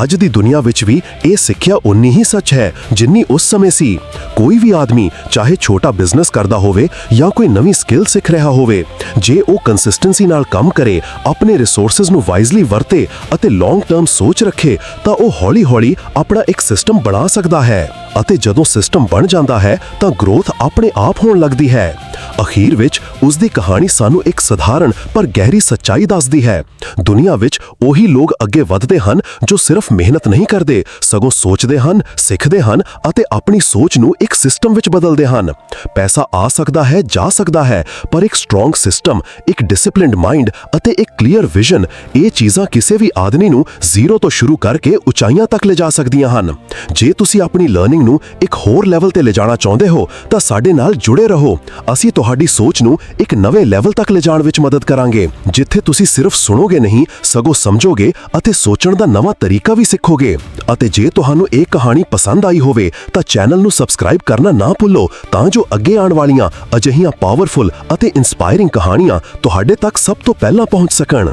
ਅੱਜ ਦੀ ਦੁਨੀਆ ਵਿੱਚ ਵੀ ਇਹ ਸਿੱਖਿਆ ਉਨੀ ਹੀ ਸੱਚ ਹੈ ਜਿੰਨੀ ਉਸ ਸਮੇਂ ਸੀ। ਕੋਈ ਵੀ ਆਦਮੀ ਚਾਹੇ ਛੋਟਾ ਬਿਜ਼ਨਸ ਕਰਦਾ ਹੋਵੇ ਜਾਂ ਕੋਈ ਨਵੀਂ ਸਕਿੱਲ ਸਿੱਖ ਰਿਹਾ ਹੋਵੇ, ਜੇ ਉਹ ਕੰਸਿਸਟੈਂਸੀ ਨਾਲ ਕੰਮ ਕਰੇ, ਆਪਣੇ ਰਿਸੋਰਸਸ ਨੂੰ ਵਾਈਜ਼ਲੀ ਵਰਤੇ ਅਤੇ ਲੌਂਗ ਟਰਮ ਸੋਚ ਰੱਖੇ ਤਾਂ ਉਹ ਹੌਲੀ-ਹੌਲੀ ਆਪਣਾ ਇੱਕ ਸਿਸਟਮ ਬਣਾ ਸਕਦਾ ਹੈ। ਅਤੇ ਜਦੋਂ ਸਿਸਟਮ ਬਣ ਜਾਂਦਾ ਹੈ ਤਾਂ ਗਰੋਥ ਆਪਣੇ ਆਪ ਹੋਣ ਲੱਗਦੀ ਹੈ। ਅਖੀਰ ਵਿੱਚ ਉਸ ਦੀ ਕਹਾਣੀ ਸਾਨੂੰ ਇੱਕ ਸਧਾਰਨ ਪਰ ਗਹਿਰੀ ਸੱਚਾਈ ਦੱਸਦੀ ਹੈ। ਦੁਨੀਆ ਵਿੱਚ ਉਹੀ ਲੋਕ ਅੱਗੇ ਵਧਦੇ ਹਨ ਜੋ ਸਿਰਫ ਮਿਹਨਤ ਨਹੀਂ ਕਰਦੇ, ਸਗੋਂ ਸੋਚਦੇ ਹਨ, ਸਿੱਖਦੇ ਹਨ ਅਤੇ ਆਪਣੀ ਸੋਚ ਨੂੰ ਇੱਕ ਸਿਸਟਮ ਵਿੱਚ ਬਦਲਦੇ ਹਨ। ਪੈਸਾ ਆ ਸਕਦਾ ਹੈ, ਜਾ ਸਕਦਾ ਹੈ, ਪਰ ਇੱਕ ਸਟਰੋਂਗ ਸਿਸਟਮ, ਇੱਕ ਡਿਸਪਲਿਨਡ ਮਾਈਂਡ ਅਤੇ ਇੱਕ ਕਲੀਅਰ ਵਿਜ਼ਨ, ਇਹ ਚੀਜ਼ਾਂ ਕਿਸੇ ਵੀ ਆਦਮੀ ਨੂੰ ਜ਼ੀਰੋ ਤੋਂ ਸ਼ੁਰੂ ਕਰਕੇ ਉਚਾਈਆਂ ਤੱਕ ਲਿਜਾ ਸਕਦੀਆਂ ਹਨ। ਜੇ ਤੁਸੀਂ ਆਪਣੀ ਲਰਨਿੰਗ ਨੂੰ ਇੱਕ ਹੋਰ ਲੈਵਲ ਤੇ ਲਿਜਾਣਾ ਚਾਹੁੰਦੇ ਹੋ ਤਾਂ ਸਾਡੇ ਨਾਲ ਜੁੜੇ ਰਹੋ। ਅਸੀਂ ਤੁਹਾਡੀ ਸੋਚ ਨੂੰ ਇੱਕ ਨਵੇਂ ਲੈਵਲ ਤੱਕ ਲਿਜਾਣ ਵਿੱਚ ਮਦਦ ਕਰਾਂਗੇ, ਜਿੱਥੇ ਤੁਸੀਂ ਸਿਰਫ ਸੁਣੋਗੇ ਨਹੀਂ, ਸਗੋਂ ਸਮਝੋਗੇ ਅਤੇ ਸੋਚਣ ਦਾ ਨਵਾਂ ਤਰੀਕਾ ਵੀ ਸਿੱਖੋਗੇ। ਅਤੇ ਜੇ ਤੁਹਾਨੂੰ ਇਹ ਕਹਾਣੀ ਪਸੰਦ ਆਈ ਹੋਵੇ ਤਾਂ ਚੈਨਲ ਨੂੰ ਸਬਸਕ੍ਰਾਈਬ ਕਰਨਾ ਨਾ ਭੁੱਲੋ, ਤਾਂ ਜੋ ਅੱਗੇ ਆਉਣ ਵਾਲੀਆਂ ਅਜਿਹੀਆਂ ਪਾਵਰਫੁਲ ਅਤੇ ਇੰਸਪਾਇਰਿੰਗ ਕਹਾਣੀਆਂ ਤੁਹਾਡੇ ਤੱਕ ਸਭ ਤੋਂ ਪਹਿਲਾਂ ਪਹੁੰਚ ਸਕਣ।